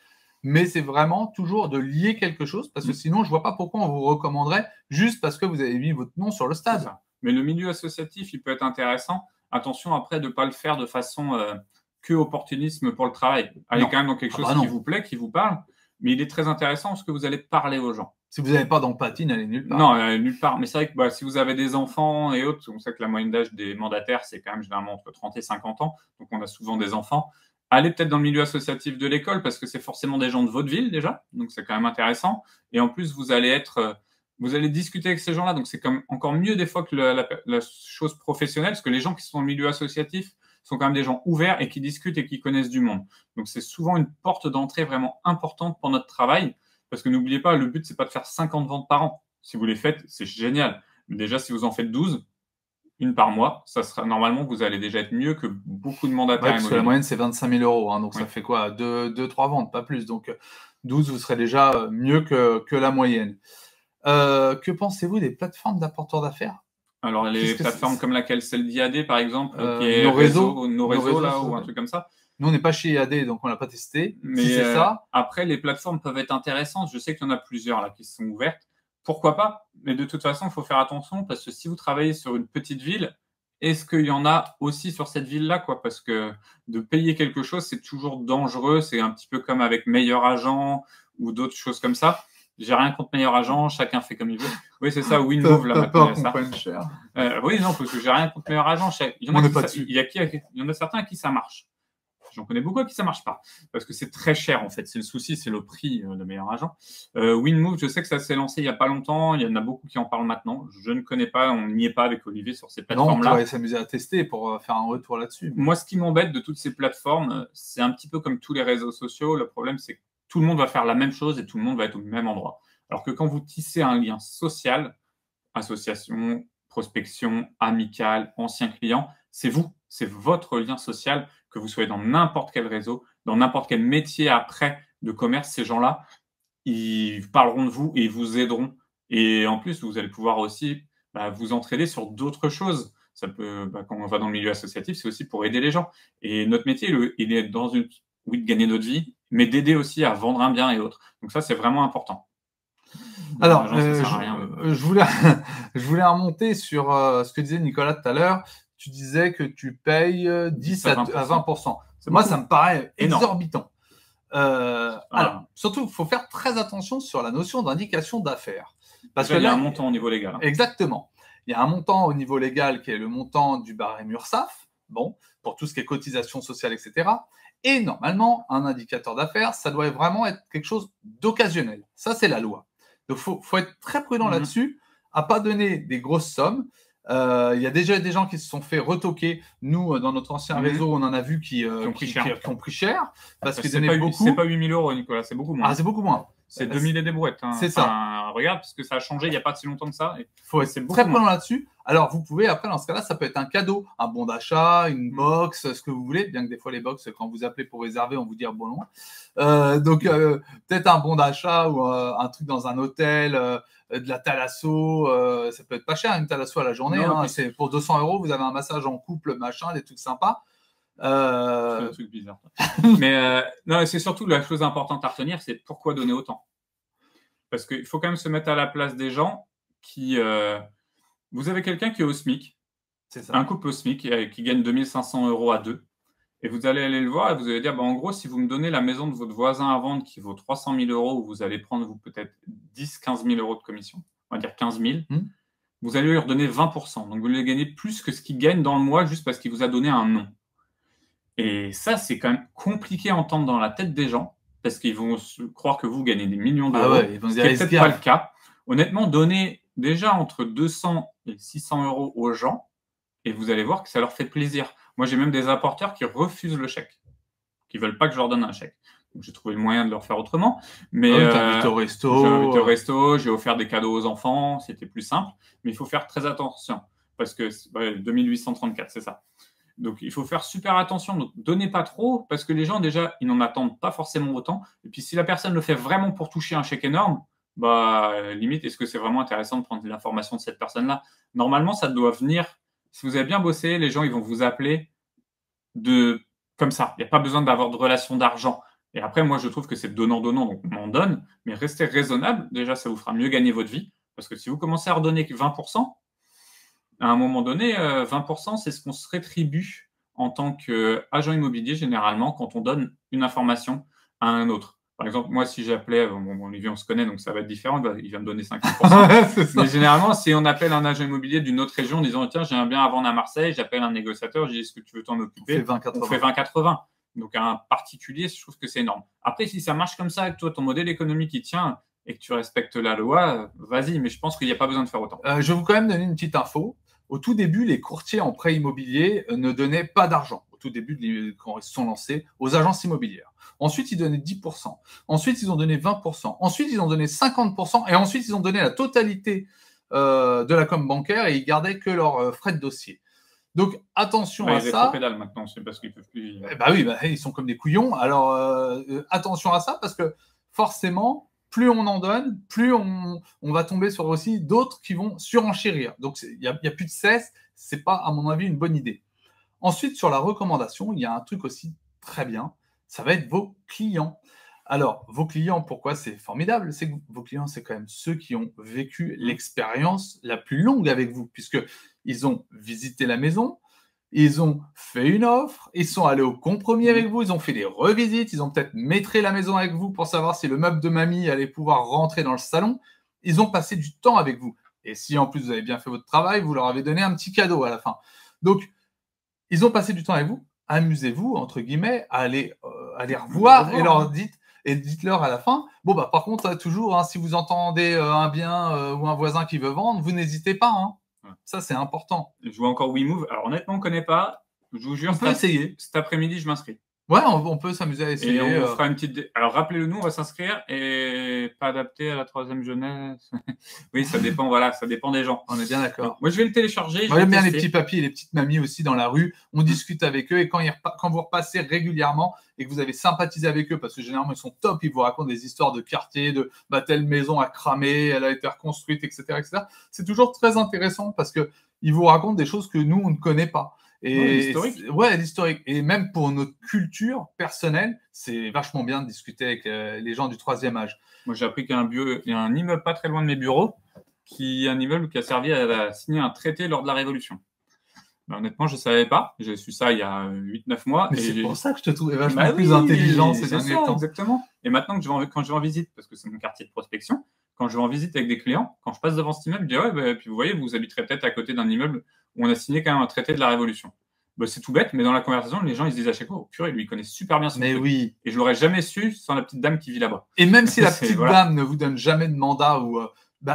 Speaker 1: Mais c'est vraiment toujours de lier quelque chose, parce que
Speaker 2: Mmh.
Speaker 1: sinon, je vois pas pourquoi on vous recommanderait juste parce que vous avez mis votre nom sur le
Speaker 2: C'est
Speaker 1: stade.
Speaker 2: ça. Mais le milieu associatif, il peut être intéressant. Attention après de ne pas le faire de façon, que opportunisme pour le travail. Allez
Speaker 1: Non.
Speaker 2: quand même dans quelque
Speaker 1: Ah
Speaker 2: chose
Speaker 1: bah
Speaker 2: qui
Speaker 1: non.
Speaker 2: vous plaît, qui vous parle, mais il est très intéressant parce que vous allez parler aux gens.
Speaker 1: Si vous n'avez pas d'empathie, n'allez nulle part.
Speaker 2: Non, nulle part. Mais c'est vrai que, bah, si vous avez des enfants et autres, on sait que la moyenne d'âge des mandataires, c'est quand même généralement entre 30 et 50 ans, donc on a souvent des enfants. Allez peut-être dans le milieu associatif de l'école parce que c'est forcément des gens de votre ville déjà, donc c'est quand même intéressant, et en plus vous allez discuter avec ces gens-là, donc c'est comme encore mieux des fois que la chose professionnelle, parce que les gens qui sont dans le milieu associatif sont quand même des gens ouverts et qui discutent et qui connaissent du monde. Donc c'est souvent une porte d'entrée vraiment importante pour notre travail. Parce que n'oubliez pas, le but, c'est pas de faire 50 ventes par an. Si vous les faites, c'est génial. Mais déjà, si vous en faites 12, une par mois, ça sera normalement, vous allez déjà être mieux que beaucoup de
Speaker 1: Ouais,
Speaker 2: mandataires
Speaker 1: parce que la
Speaker 2: immobiliers.
Speaker 1: moyenne, c'est 25 000 euros. Hein, donc,
Speaker 2: Oui.
Speaker 1: ça fait quoi 2, 3 ventes, pas plus. Donc, 12, vous serez déjà mieux que la moyenne. Que pensez-vous des plateformes d'apporteurs d'affaires?
Speaker 2: Alors, les
Speaker 1: Qu'est-ce que
Speaker 2: plateformes comme laquelle, celle d'IAD, par exemple, qui est
Speaker 1: nos réseaux,
Speaker 2: nos
Speaker 1: nos
Speaker 2: réseaux,
Speaker 1: réseaux,
Speaker 2: là,
Speaker 1: ça
Speaker 2: ou un
Speaker 1: s'appelle.
Speaker 2: truc comme ça.
Speaker 1: Nous, on n'est pas chez IAD, donc on l'a pas testé. Si
Speaker 2: Mais
Speaker 1: c'est ça,
Speaker 2: après, les plateformes peuvent être intéressantes. Je sais qu'il y en a plusieurs là qui sont ouvertes. Pourquoi pas? Mais de toute façon, il faut faire attention parce que si vous travaillez sur une petite ville, est-ce qu'il y en a aussi sur cette ville-là, quoi? Parce que de payer quelque chose, c'est toujours dangereux. C'est un petit peu comme avec Meilleur Agent ou d'autres choses comme ça. J'ai rien contre Meilleur Agent, chacun fait comme il veut. Oui, c'est ça,
Speaker 1: t'as
Speaker 2: Winmove, là,
Speaker 1: as
Speaker 2: maintenant, il y
Speaker 1: peur
Speaker 2: a
Speaker 1: qu'on
Speaker 2: ça.
Speaker 1: prenne cher.
Speaker 2: Oui, non, parce que j'ai rien contre Meilleur Agent. Il y en
Speaker 1: On
Speaker 2: a
Speaker 1: n'est
Speaker 2: qui
Speaker 1: pas
Speaker 2: ça,
Speaker 1: dessus.
Speaker 2: il y en a certains à qui ça marche. J'en connais beaucoup à qui ça marche pas, parce que c'est très cher en fait. C'est le souci, c'est le prix de Meilleur Agent. Winmove, je sais que ça s'est lancé il y a pas longtemps. Il y en a beaucoup qui en parlent maintenant. Je ne connais pas, on n'y est pas avec Olivier sur ces
Speaker 1: Non, on pourrait
Speaker 2: plateformes-là.
Speaker 1: s'amuser à tester pour faire un retour là-dessus. Mais...
Speaker 2: Moi, ce qui m'embête de toutes ces plateformes, c'est un petit peu comme tous les réseaux sociaux. Le problème, c'est que tout le monde va faire la même chose et tout le monde va être au même endroit. Alors que quand vous tissez un lien social, association, prospection, amicale, anciens clients, c'est vous, c'est votre lien social, que vous soyez dans n'importe quel réseau, dans n'importe quel métier après de commerce, ces gens-là, ils parleront de vous et ils vous aideront. Et en plus, vous allez pouvoir aussi vous entraider sur d'autres choses. Ça peut, quand on va dans le milieu associatif, c'est aussi pour aider les gens. Et notre métier, il est dans une, oui, de gagner notre vie, mais d'aider aussi à vendre un bien et autres. Donc ça, c'est vraiment important. Meilleur
Speaker 1: Alors,
Speaker 2: agent, ça sert à rien. Mais bon.
Speaker 1: je voulais, je voulais remonter sur ce que disait Nicolas tout à l'heure. Tu disais que tu payes 10
Speaker 2: 10 à
Speaker 1: à
Speaker 2: 20%.
Speaker 1: 20%.
Speaker 2: C'est
Speaker 1: Moi,
Speaker 2: beaucoup.
Speaker 1: ça me paraît
Speaker 2: Énorme.
Speaker 1: exorbitant. Alors,
Speaker 2: Ah,
Speaker 1: surtout, il faut faire très attention sur la notion d'indication d'affaires. Parce
Speaker 2: déjà,
Speaker 1: que
Speaker 2: il y a
Speaker 1: là,
Speaker 2: un montant au niveau légal. Hein.
Speaker 1: exactement. Il y a un montant au niveau légal qui est le montant du barème URSSAF, bon, pour tout ce qui est cotisation sociale, etc. Et normalement, un indicateur d'affaires, ça doit vraiment être quelque chose d'occasionnel. Ça, c'est la loi. Donc, faut être très prudent
Speaker 2: Mhm.
Speaker 1: là-dessus, à pas donner des grosses sommes. Il y a déjà des gens qui se sont fait retoquer. Nous, dans notre ancien réseau, on en a vu qui
Speaker 2: ont pris cher.
Speaker 1: ont pris cher parce qu'ils
Speaker 2: C'est
Speaker 1: donnaient
Speaker 2: pas,
Speaker 1: beaucoup.
Speaker 2: c'est pas 8 000 euros, Nicolas, c'est beaucoup moins.
Speaker 1: Ah, c'est beaucoup moins.
Speaker 2: c'est 2000 et des brouettes. Hein.
Speaker 1: C'est ça.
Speaker 2: Regarde, parce que ça a changé il n'y a pas si longtemps que ça.
Speaker 1: Il faut être très prudent là-dessus. Alors, vous pouvez, après, dans ce cas-là, ça peut être un cadeau, un bon d'achat, une box, ce que vous voulez. Bien que des fois, les box, quand vous appelez pour réserver, on vous dit bon loin. Donc, peut-être un bon d'achat ou un truc dans un hôtel, de la thalasso. Ça peut être pas cher, une thalasso à la journée.
Speaker 2: Non,
Speaker 1: hein. C'est pour 200 €, vous avez un massage en couple, machin, des trucs sympas.
Speaker 2: C'est un truc bizarre. Mais non, c'est surtout la chose importante à retenir, c'est pourquoi donner autant. Parce qu'il faut quand même se mettre à la place des gens qui... vous avez quelqu'un qui est au SMIC, un couple au SMIC qui gagne 2500 € à deux, et vous allez aller le voir et vous allez dire, en gros, si vous me donnez la maison de votre voisin à vendre qui vaut 300 000 €, vous allez prendre vous peut-être 10-15 000 € de commission, on va dire 15 000, vous allez lui redonner 20%. Donc vous lui gagnez plus que ce qu'il gagne dans le mois juste parce qu'il vous a donné un nom. Et ça, c'est quand même compliqué à entendre dans la tête des gens, parce qu'ils vont croire que vous gagnez des millions d'euros, ce qui n'est peut-être pas le cas. Honnêtement, donnez déjà entre 200 et 600 € aux gens, et vous allez voir que ça leur fait plaisir. Moi, j'ai même des apporteurs qui refusent le chèque, qui ne veulent pas que je leur donne un chèque. Donc, j'ai trouvé le moyen de leur faire autrement. Mais
Speaker 1: t'as invité au resto.
Speaker 2: J'ai invité au resto, j'ai offert des cadeaux aux enfants, c'était plus simple. Mais il faut faire très attention, parce que 2834, c'est ça. Donc, il faut faire super attention. Donc, donnez pas trop, parce que les gens, déjà, ils n'en attendent pas forcément autant. Et puis, si la personne le fait vraiment pour toucher un chèque énorme, limite, est-ce que c'est vraiment intéressant de prendre de l'information de cette personne-là? Normalement, ça doit venir. Si vous avez bien bossé, les gens, ils vont vous appeler comme ça. Il n'y a pas besoin d'avoir de relation d'argent. Et après, moi, je trouve que c'est donnant-donnant, donc on en donne. Mais restez raisonnable. Déjà, ça vous fera mieux gagner votre vie. Parce que si vous commencez à redonner 20%, à un moment donné, 20%, c'est ce qu'on se rétribue en tant qu'agent immobilier, généralement, quand on donne une information à un autre. Par exemple, moi, si j'appelais, Olivier, on se connaît, donc ça va être différent, il va me donner 50%. Mais généralement, si on appelle un agent immobilier d'une autre région en disant, tiens, j'ai un bien à vendre à Marseille, j'appelle un négociateur, je dis, est-ce que tu veux t'en occuper? On fait 20-80. Donc, à un particulier, je trouve que c'est énorme. Après, si ça marche comme ça, que toi, ton modèle économique, il tient et que tu respectes la loi, vas-y, mais je pense qu'il n'y a pas besoin de faire autant.
Speaker 1: Je vais vous quand même donner une petite info. Au tout début, les courtiers en prêt immobilier ne donnaient pas d'argent. Au tout début, quand ils se sont lancés, aux agences immobilières. Ensuite, ils donnaient 10%. Ensuite, ils ont donné 20%. Ensuite, ils ont donné 50%. Et ensuite, ils ont donné la totalité de la com bancaire et ils gardaient que leurs frais de dossier. Donc, attention à ça.
Speaker 2: Ils pédalent maintenant, c'est parce qu'ils peuvent plus.
Speaker 1: Ils sont comme des couillons. Alors, attention à ça parce que forcément, plus on en donne, plus on va tomber sur aussi d'autres qui vont surenchérir. Donc, il n'y a plus de cesse. Ce n'est pas, à mon avis, une bonne idée. Ensuite, sur la recommandation, il y a un truc aussi très bien. Ça va être vos clients. Alors, vos clients, pourquoi c'est formidable? C'est que vos clients, c'est quand même ceux qui ont vécu l'expérience la plus longue avec vous, puisqu'ils ont visité la maison, ils ont fait une offre, ils sont allés au compromis avec vous, ils ont fait des revisites, ils ont peut-être maîtrisé la maison avec vous pour savoir si le meuble de mamie allait pouvoir rentrer dans le salon. Ils ont passé du temps avec vous. Et si en plus vous avez bien fait votre travail, vous leur avez donné un petit cadeau à la fin. Donc, ils ont passé du temps avec vous. Amusez-vous, entre guillemets, à aller revoir et dites-leur à la fin. Par contre, toujours, si vous entendez un bien ou un voisin qui veut vendre, vous n'hésitez pas. Ça, c'est important.
Speaker 2: Je vois encore WeMove. Alors, honnêtement, on ne connaît pas. Je vous jure,
Speaker 1: on peut essayer.
Speaker 2: Cet après-midi, je m'inscris.
Speaker 1: Ouais, on peut s'amuser à essayer.
Speaker 2: Et on fera une petite. Alors, rappelez-le nous, on va s'inscrire et pas adapté à la troisième jeunesse. Oui, ça dépend. Voilà, ça dépend des gens.
Speaker 1: On est bien d'accord.
Speaker 2: Donc, moi, je vais le télécharger.
Speaker 1: J'aime bien les petits papis et les petites mamies aussi dans la rue. On discute avec eux et quand vous repassez régulièrement et que vous avez sympathisé avec eux, parce que généralement ils sont top, ils vous racontent des histoires de quartier, de telle maison a cramé, elle a été reconstruite, etc., etc. C'est toujours très intéressant parce que ils vous racontent des choses que nous on ne connaît pas. Et l'historique. Et même pour notre culture personnelle, c'est vachement bien de discuter avec les gens du troisième âge.
Speaker 2: Moi, j'ai appris qu'il y a un immeuble pas très loin de mes bureaux, un immeuble qui a servi à signer un traité lors de la Révolution. Honnêtement, je ne savais pas. J'ai su ça il y a 8-9 mois.
Speaker 1: Mais c'est pour ça que je te trouvais vachement plus intelligent ces derniers temps.
Speaker 2: Exactement. Et maintenant, quand je vais en visite, parce que c'est mon quartier de prospection, quand je vais en visite avec des clients, quand je passe devant cet immeuble, je dis puis vous voyez, vous habiterez peut-être à côté d'un immeuble où on a signé quand même un traité de la Révolution. C'est tout bête, mais dans la conversation, les gens ils se disent à chaque fois, oh, purée, lui, il connaît super bien son truc.
Speaker 1: Oui.
Speaker 2: Et je l'aurais jamais su sans la petite dame qui vit là-bas.
Speaker 1: Et même si la petite dame ne vous donne jamais de mandat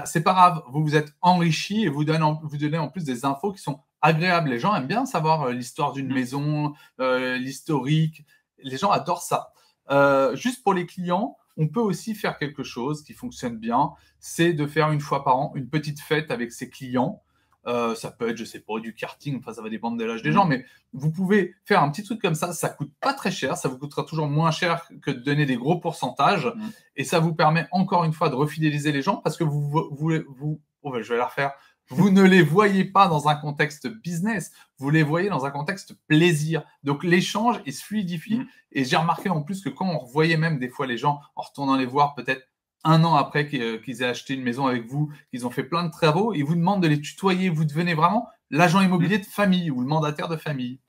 Speaker 1: c'est pas grave, vous vous êtes enrichi et vous donnez en plus des infos qui sont agréables. Les gens aiment bien savoir l'histoire d'une maison, l'historique. Les gens adorent ça. Juste pour les clients, On peut aussi faire quelque chose qui fonctionne bien, c'est de faire une fois par an une petite fête avec ses clients. Ça peut être, je sais pas, du karting, enfin ça va dépendre de l'âge des gens, mais vous pouvez faire un petit truc comme ça coûte pas très cher, ça vous coûtera toujours moins cher que de donner des gros pourcentages, et ça vous permet encore une fois de refidéliser les gens parce que je vais la refaire. Vous ne les voyez pas dans un contexte business, vous les voyez dans un contexte plaisir. Donc l'échange, il se fluidifie. Et j'ai remarqué en plus que quand on revoyait même des fois les gens en retournant les voir peut-être un an après qu'ils aient acheté une maison avec vous, qu'ils ont fait plein de travaux, ils vous demandent de les tutoyer. Vous devenez vraiment l'agent immobilier de famille ou le mandataire de famille.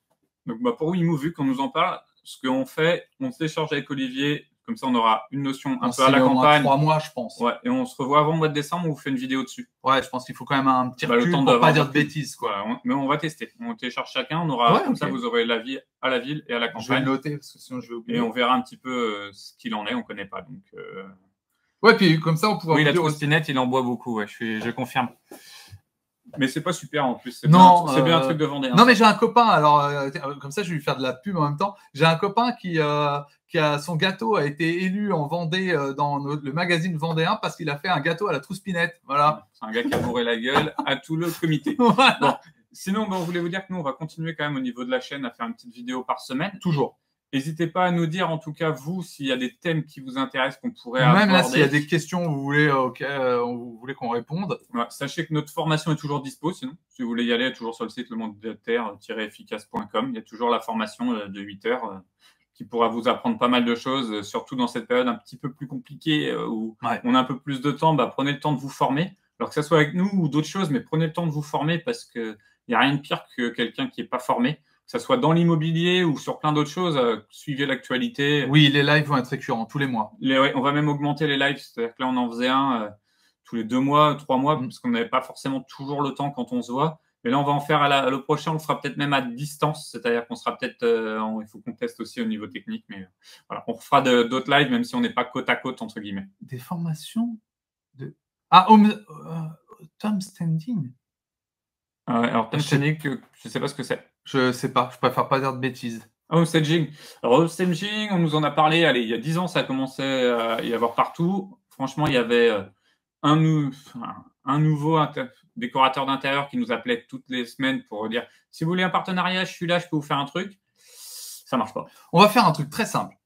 Speaker 2: Donc pour WeMove, vu qu'on nous en parle, ce qu'on fait, on s'échange avec Olivier. Comme ça, on aura une notion un peu à la campagne.
Speaker 1: 3 mois, je pense.
Speaker 2: Ouais, et on se revoit avant le mois de décembre, on vous fait une vidéo dessus.
Speaker 1: Ouais, je pense qu'il faut quand même un petit recul pour pas dire de bêtises, quoi.
Speaker 2: Voilà, mais on va tester. On télécharge chacun, on aura comme ça, vous aurez l'avis à la ville et à la campagne.
Speaker 1: Je vais le noter parce que sinon je vais oublier.
Speaker 2: Et on verra un petit peu ce qu'il en est, on connaît pas. Donc.
Speaker 1: Ouais, puis comme ça, on pourra.
Speaker 2: Oui, la trottinette, il en boit beaucoup. Ouais, je confirme. Mais c'est pas super en plus. C'est
Speaker 1: bien
Speaker 2: un truc de Vendéen.
Speaker 1: Non, mais j'ai un copain, alors comme ça je vais lui faire de la pub en même temps. J'ai un copain qui a son gâteau a été élu en Vendée dans le magazine Vendéen parce qu'il a fait un gâteau à la trouspinette. Voilà.
Speaker 2: C'est un gars qui a bourré la gueule à tout le comité.
Speaker 1: Voilà.
Speaker 2: Bon. Sinon, on voulait vous dire que nous, on va continuer quand même au niveau de la chaîne à faire une petite vidéo par semaine.
Speaker 1: Toujours.
Speaker 2: N'hésitez pas à nous dire, en tout cas, vous, s'il y a des thèmes qui vous intéressent, qu'on pourrait aborder.
Speaker 1: Même là, s'il y a des questions vous voulez qu'on réponde.
Speaker 2: Ouais, sachez que notre formation est toujours dispo, sinon. Si vous voulez y aller, toujours sur le site lemandataire-efficace.com. Il y a toujours la formation de 8 heures qui pourra vous apprendre pas mal de choses, surtout dans cette période un petit peu plus compliquée où on a un peu plus de temps. Prenez le temps de vous former. Alors que ce soit avec nous ou d'autres choses, mais prenez le temps de vous former parce qu'il n'y a rien de pire que quelqu'un qui n'est pas formé. Que ce soit dans l'immobilier ou sur plein d'autres choses, suivez l'actualité.
Speaker 1: Oui, les lives vont être récurrents tous les mois.
Speaker 2: On va même augmenter les lives, c'est-à-dire que là, on en faisait un tous les 2 mois, 3 mois, parce qu'on n'avait pas forcément toujours le temps quand on se voit. Mais là, on va en faire le prochain, on le fera peut-être même à distance, c'est-à-dire qu'on sera peut-être, il faut qu'on teste aussi au niveau technique, mais voilà, on fera d'autres lives, même si on n'est pas côte à côte, entre guillemets.
Speaker 1: Des formations de... Tom Standing.
Speaker 2: Alors, Tom Standing, je ne sais pas ce que c'est.
Speaker 1: Je sais pas, je préfère pas dire de bêtises.
Speaker 2: Homestaging. Alors, homestaging, on nous en a parlé, il y a 10 ans, ça a commencé à y avoir partout. Franchement, il y avait un nouveau décorateur d'intérieur qui nous appelait toutes les semaines pour dire « Si vous voulez un partenariat, je suis là, je peux vous faire un truc. » Ça marche pas.
Speaker 1: On va faire un truc très simple.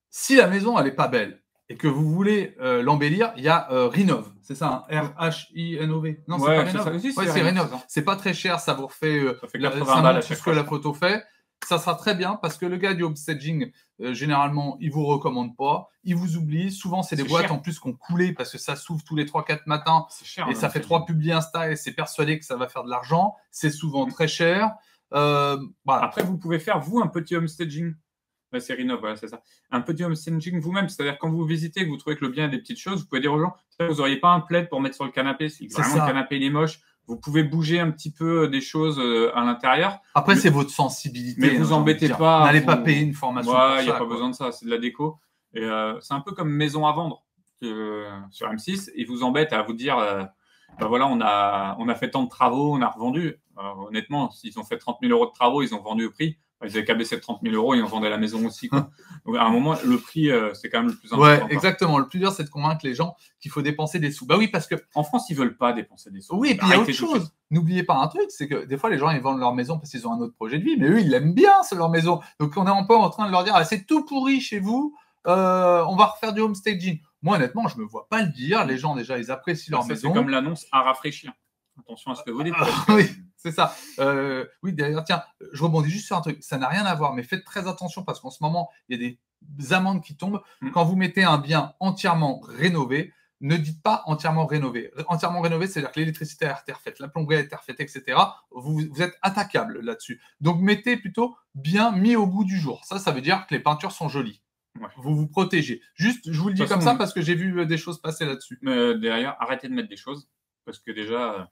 Speaker 1: Si la maison, elle est pas belle et que vous voulez l'embellir, il y a Rénov'. C'est ça, R-H-I-N-O-V. Non, c'est pas Rénov'. C'est Rénov'. C'est pas très cher, ça vous refait tout ce que la photo fait. Ça sera très bien parce que le gars du homestaging, généralement, il vous recommande pas, il vous oublie. Souvent, c'est des boîtes en plus qu'on coulé parce que ça s'ouvre tous les 3-4 matins et ça fait 3 publis Insta et c'est persuadé que ça va faire de l'argent. C'est souvent très cher.
Speaker 2: Voilà. Après, vous pouvez faire, vous, un petit homestaging. C'est Rénov', voilà, c'est ça. Un petit homestaging vous-même, c'est-à-dire quand vous visitez, que vous trouvez que le bien a des petites choses, vous pouvez dire aux gens, vous n'auriez pas un plaid pour mettre sur le canapé, si vraiment le canapé il est moche. Vous pouvez bouger un petit peu des choses à l'intérieur.
Speaker 1: Après, c'est votre sensibilité.
Speaker 2: Mais vous embêtez pas.
Speaker 1: N'allez pas payer une formation.
Speaker 2: Il n'y a pas besoin de ça, c'est de la déco. Et c'est un peu comme maison à vendre sur M6. Ils vous embêtent à vous dire, voilà, on a fait tant de travaux, on a revendu. Honnêtement, s'ils ont fait 30 000 € de travaux, ils ont vendu au prix. Ils avaient qu'à baisser de 30 000 € et ils en vendaient la maison aussi. Quoi. Donc, à un moment, le prix, c'est quand même le plus important.
Speaker 1: Ouais, exactement. Le plus dur, c'est de convaincre les gens qu'il faut dépenser des sous. Bah oui, parce que
Speaker 2: en France, ils veulent pas dépenser des sous.
Speaker 1: Oui, et puis il y a autre chose. N'oubliez pas un truc, c'est que des fois, les gens, ils vendent leur maison parce qu'ils ont un autre projet de vie, mais eux, ils l'aiment bien, c'est leur maison. Donc, on est un peu en train de leur dire, c'est tout pourri chez vous, on va refaire du homestaging. Moi, honnêtement, je me vois pas le dire. Les gens, déjà, ils apprécient leur maison.
Speaker 2: C'est comme l'annonce à rafraîchir. Attention à ce que vous dites.
Speaker 1: Oui, c'est ça. Oui, d'ailleurs, tiens, je rebondis juste sur un truc. Ça n'a rien à voir, mais faites très attention parce qu'en ce moment, il y a des amendes qui tombent. Quand vous mettez un bien entièrement rénové, ne dites pas entièrement rénové. Entièrement rénové, c'est-à-dire que l'électricité a été refaite, la plomberie a été refaite, etc. Vous êtes attaquable là-dessus. Donc, mettez plutôt bien mis au goût du jour. Ça veut dire que les peintures sont jolies. Ouais. Vous vous protégez. Juste, je vous le dis comme ça parce que j'ai vu des choses passer là-dessus.
Speaker 2: Derrière, arrêtez de mettre des choses parce que déjà...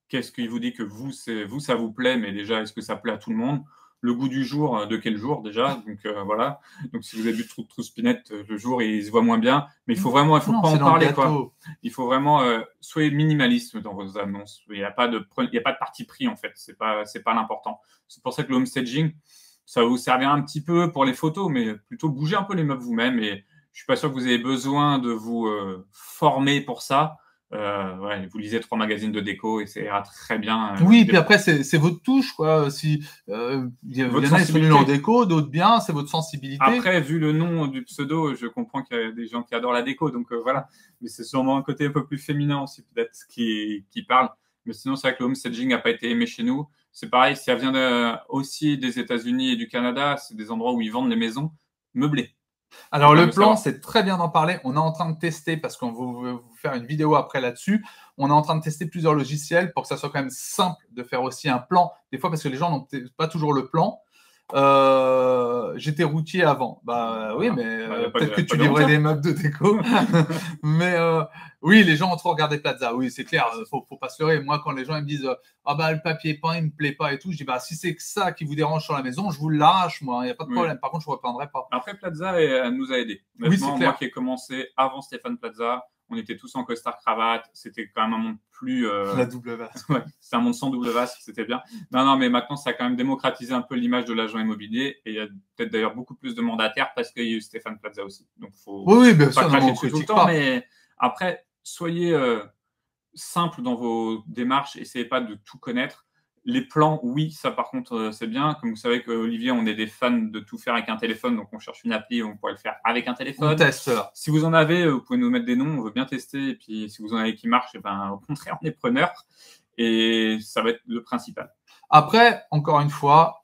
Speaker 2: Qu'est-ce qui vous dit que vous, ça vous plaît, mais déjà, est-ce que ça plaît à tout le monde? Le goût du jour, de quel jour déjà? Donc voilà. Donc si vous avez bu trop de trouspinette, le jour, il se voit moins bien. Mais il faut pas en parler, quoi. Il faut vraiment soyez minimaliste dans vos annonces. Il n'y a pas de parti pris en fait. C'est pas l'important. C'est pour ça que le homestaging, ça va vous servir un petit peu pour les photos, mais plutôt bouger un peu les meubles vous-même et Je suis pas sûr que vous ayez besoin de vous former pour ça. Ouais, vous lisez 3 magazines de déco et ça ira très bien.
Speaker 1: Oui, puis après, c'est votre touche, quoi. Si, il y en a qui sont nuls en déco, d'autres bien, c'est votre sensibilité.
Speaker 2: Après, vu le nom du pseudo, je comprends qu'il y a des gens qui adorent la déco, donc voilà. Mais c'est sûrement un côté un peu plus féminin aussi, peut-être, qui parle. Mais sinon, c'est vrai que le home staging n'a pas été aimé chez nous. C'est pareil, ça vient aussi des États-Unis et du Canada. C'est des endroits où ils vendent les maisons meublées.
Speaker 1: Alors, le plan, c'est très bien d'en parler. On est en train de tester, parce qu'on va vous faire une vidéo après là-dessus. On est en train de tester plusieurs logiciels pour que ça soit quand même simple de faire aussi un plan. Des fois, parce que les gens n'ont pas toujours le plan. J'étais routier avant. Bah oui, mais peut-être que tu livrais des meubles de déco. Mais oui, les gens ont trop regardé Plaza. Oui, c'est clair, faut pas se leurrer. Moi, quand les gens ils me disent ah bah le papier peint, il me plaît pas et tout, je dis bah si c'est que ça qui vous dérange sur la maison, je vous l'arrache, moi, il n'y a pas de problème. Par contre, je ne repeindrai pas.
Speaker 2: Après, Plaza nous a aidés. Oui, c'est clair. Moi qui ai commencé avant Stéphane Plaza, on était tous en costard cravate. C'était quand même un monde plus.
Speaker 1: La double vasque.
Speaker 2: Ouais, c'est un monde sans double vasque, c'était bien. Non, mais maintenant, ça a quand même démocratisé un peu l'image de l'agent immobilier. Et il y a peut-être d'ailleurs beaucoup plus de mandataires parce qu'il y a eu Stéphane Plaza aussi. Donc,
Speaker 1: oui, bien sûr,
Speaker 2: pas cracher dessus tout le temps. Mais après, soyez simple dans vos démarches. Essayez pas de tout connaître. Les plans, oui, ça par contre, c'est bien. Comme vous savez qu'Olivier, on est des fans de tout faire avec un téléphone, donc on cherche une appli, on pourrait le faire avec un téléphone.
Speaker 1: On teste.
Speaker 2: Si vous en avez, vous pouvez nous mettre des noms, on veut bien tester. Et puis, si vous en avez qui marchent, au contraire, on est preneur. Et ça va être le principal.
Speaker 1: Après, encore une fois,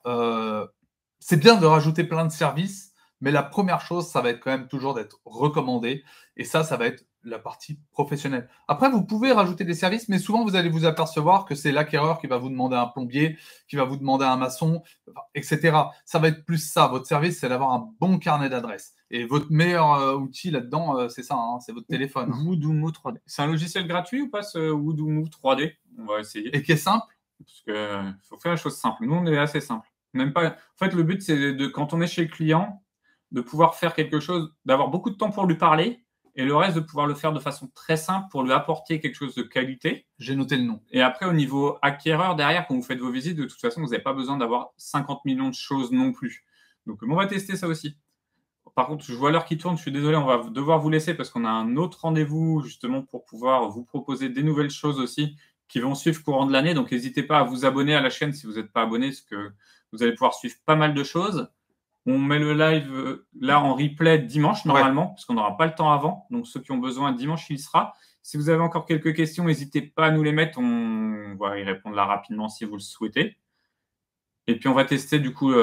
Speaker 1: c'est bien de rajouter plein de services, mais la première chose, ça va être quand même toujours d'être recommandé. Et ça va être la partie professionnelle. Après, vous pouvez rajouter des services, mais souvent, vous allez vous apercevoir que c'est l'acquéreur qui va vous demander un plombier, qui va vous demander un maçon, etc. Ça va être plus ça. Votre service, c'est d'avoir un bon carnet d'adresses. Et votre meilleur outil là-dedans, c'est ça, hein, c'est votre téléphone.
Speaker 2: Woodoomoo 3D. C'est un logiciel gratuit ou pas, ce Woodoomoo 3D? On va essayer.
Speaker 1: Et qui est simple?
Speaker 2: Parce qu'il faut faire les choses simples. Nous, on est assez simple. Même pas... En fait, le but, c'est quand on est chez le client, de pouvoir faire quelque chose, d'avoir beaucoup de temps pour lui parler, et le reste de pouvoir le faire de façon très simple pour lui apporter quelque chose de qualité.
Speaker 1: J'ai noté le nom.
Speaker 2: Et après, au niveau acquéreur, derrière, quand vous faites vos visites, de toute façon, vous n'avez pas besoin d'avoir 50 millions de choses non plus. Donc, on va tester ça aussi. Par contre, je vois l'heure qui tourne, je suis désolé, on va devoir vous laisser parce qu'on a un autre rendez-vous justement pour pouvoir vous proposer des nouvelles choses aussi qui vont suivre courant de l'année. Donc, n'hésitez pas à vous abonner à la chaîne si vous n'êtes pas abonné, parce que vous allez pouvoir suivre pas mal de choses. On met le live là en replay dimanche normalement, parce qu'on n'aura pas le temps avant. Donc, ceux qui ont besoin, dimanche, il y sera. Si vous avez encore quelques questions, n'hésitez pas à nous les mettre. On va y répondre là rapidement si vous le souhaitez. Et puis, on va tester du coup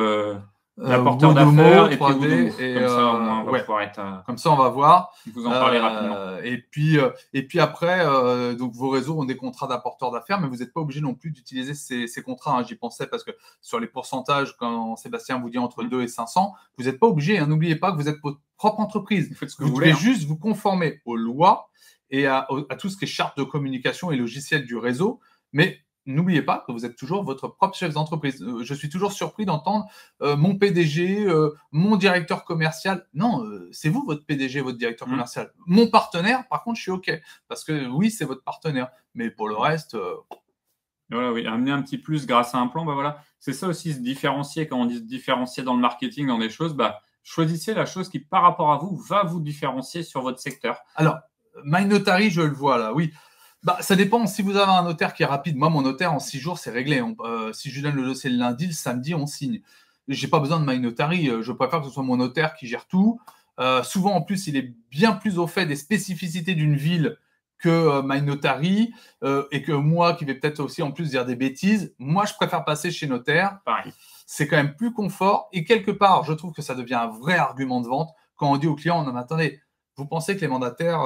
Speaker 2: l'apporteur d'affaires et puis Woodoomoo. Comme ça, au moins, on va pouvoir être.
Speaker 1: Comme ça, on va voir.
Speaker 2: Vous en parler rapidement.
Speaker 1: Et puis après, donc vos réseaux ont des contrats d'apporteurs d'affaires, mais vous n'êtes pas obligé non plus d'utiliser ces contrats. Hein. J'y pensais parce que sur les pourcentages, quand Sébastien vous dit entre 2 et 500, vous n'êtes pas obligé. Hein. N'oubliez pas que vous êtes votre propre entreprise.
Speaker 2: Vous faites ce que
Speaker 1: vous
Speaker 2: voulez.
Speaker 1: Devez juste vous conformer aux lois et à tout ce qui est charte de communication et logiciel du réseau. Mais n'oubliez pas que vous êtes toujours votre propre chef d'entreprise. Je suis toujours surpris d'entendre mon PDG, mon directeur commercial. Non, c'est vous votre PDG, votre directeur commercial. Mon partenaire, par contre, je suis OK. Parce que oui, c'est votre partenaire. Mais pour le reste...
Speaker 2: Voilà, oui, amener un petit plus grâce à un plan, voilà. C'est ça aussi, se différencier. Quand on dit se différencier dans le marketing, dans des choses, choisissez la chose qui, par rapport à vous, va vous différencier sur votre secteur.
Speaker 1: Alors, MyNotary, je le vois là, oui. Ça dépend. Si vous avez un notaire qui est rapide, moi, mon notaire, en 6 jours, c'est réglé. Si je lui donne le dossier le lundi, le samedi, on signe. Je n'ai pas besoin de MyNotary. Je préfère que ce soit mon notaire qui gère tout. Souvent, en plus, il est bien plus au fait des spécificités d'une ville que MyNotary et que moi, qui vais peut-être aussi en plus dire des bêtises. Moi, je préfère passer chez notaire.
Speaker 2: Pareil.
Speaker 1: C'est quand même plus confort. Et quelque part, je trouve que ça devient un vrai argument de vente quand on dit au client, non, attendez, vous pensez que les mandataires,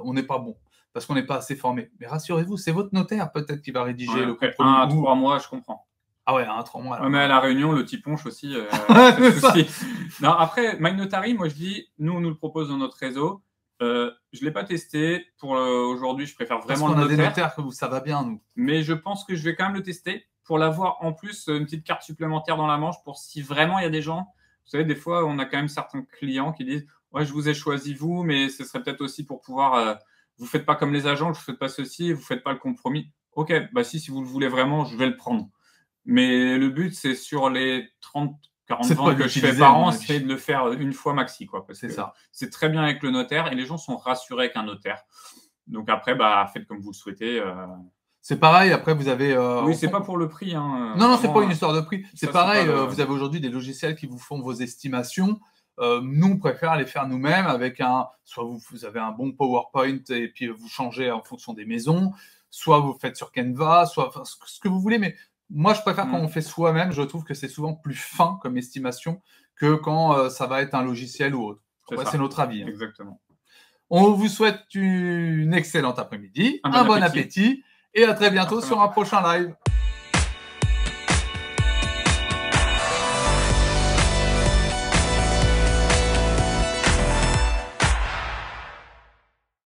Speaker 1: on n'est pas bon parce qu'on n'est pas assez formé. Mais rassurez-vous, c'est votre notaire peut-être qui va rédiger le compromis.
Speaker 2: 1 à 3 mois, je comprends.
Speaker 1: Ah ouais, 1 à 3 mois.
Speaker 2: Ouais, mais à la réunion, le petit ponche aussi. Non, après, MyNotary, moi je dis, nous, on nous le propose dans notre réseau. Je ne l'ai pas testé. Pour aujourd'hui, je préfère vraiment le notaire.
Speaker 1: Parce qu'on a des notaires que ça va bien, nous.
Speaker 2: Mais je pense que je vais quand même le tester pour l'avoir en plus, une petite carte supplémentaire dans la manche pour si vraiment il y a des gens. Vous savez, des fois, on a quand même certains clients qui disent « Ouais, je vous ai choisi vous, mais ce serait peut-être aussi pour pouvoir… vous ne faites pas comme les agents, vous ne faites pas ceci, vous ne faites pas le compromis. » Ok, si vous le voulez vraiment, je vais le prendre. Mais le but, c'est sur les 30, 40
Speaker 1: C'est de pas
Speaker 2: ventes que je fais
Speaker 1: l'utiliser,
Speaker 2: par
Speaker 1: à mon
Speaker 2: an,
Speaker 1: avis.
Speaker 2: c'est de le faire une fois maxi, quoi. Parce
Speaker 1: C'est
Speaker 2: que
Speaker 1: ça.
Speaker 2: c'est très bien avec le notaire et les gens sont rassurés avec un notaire. Donc après, faites comme vous le souhaitez.
Speaker 1: C'est pareil, après vous avez…
Speaker 2: Oui, c'est pas pour le prix, hein,
Speaker 1: Non, non, c'est pas une
Speaker 2: vraiment,
Speaker 1: histoire de prix. C'est
Speaker 2: ça, c'est
Speaker 1: pareil,
Speaker 2: pas le
Speaker 1: vous avez aujourd'hui des logiciels qui vous font vos estimations. Nous, on préfère les faire nous-mêmes avec soit vous avez un bon PowerPoint et puis vous changez en fonction des maisons, soit vous faites sur Canva, soit ce que vous voulez. Mais moi, je préfère quand on fait soi-même. Je trouve que c'est souvent plus fin comme estimation que quand ça va être un logiciel ou autre. Après, c'est notre avis.
Speaker 2: Exactement.
Speaker 1: On vous souhaite une excellente après-midi,
Speaker 2: Un
Speaker 1: un
Speaker 2: bon
Speaker 1: bon appétit et à très bientôt sur un prochain live.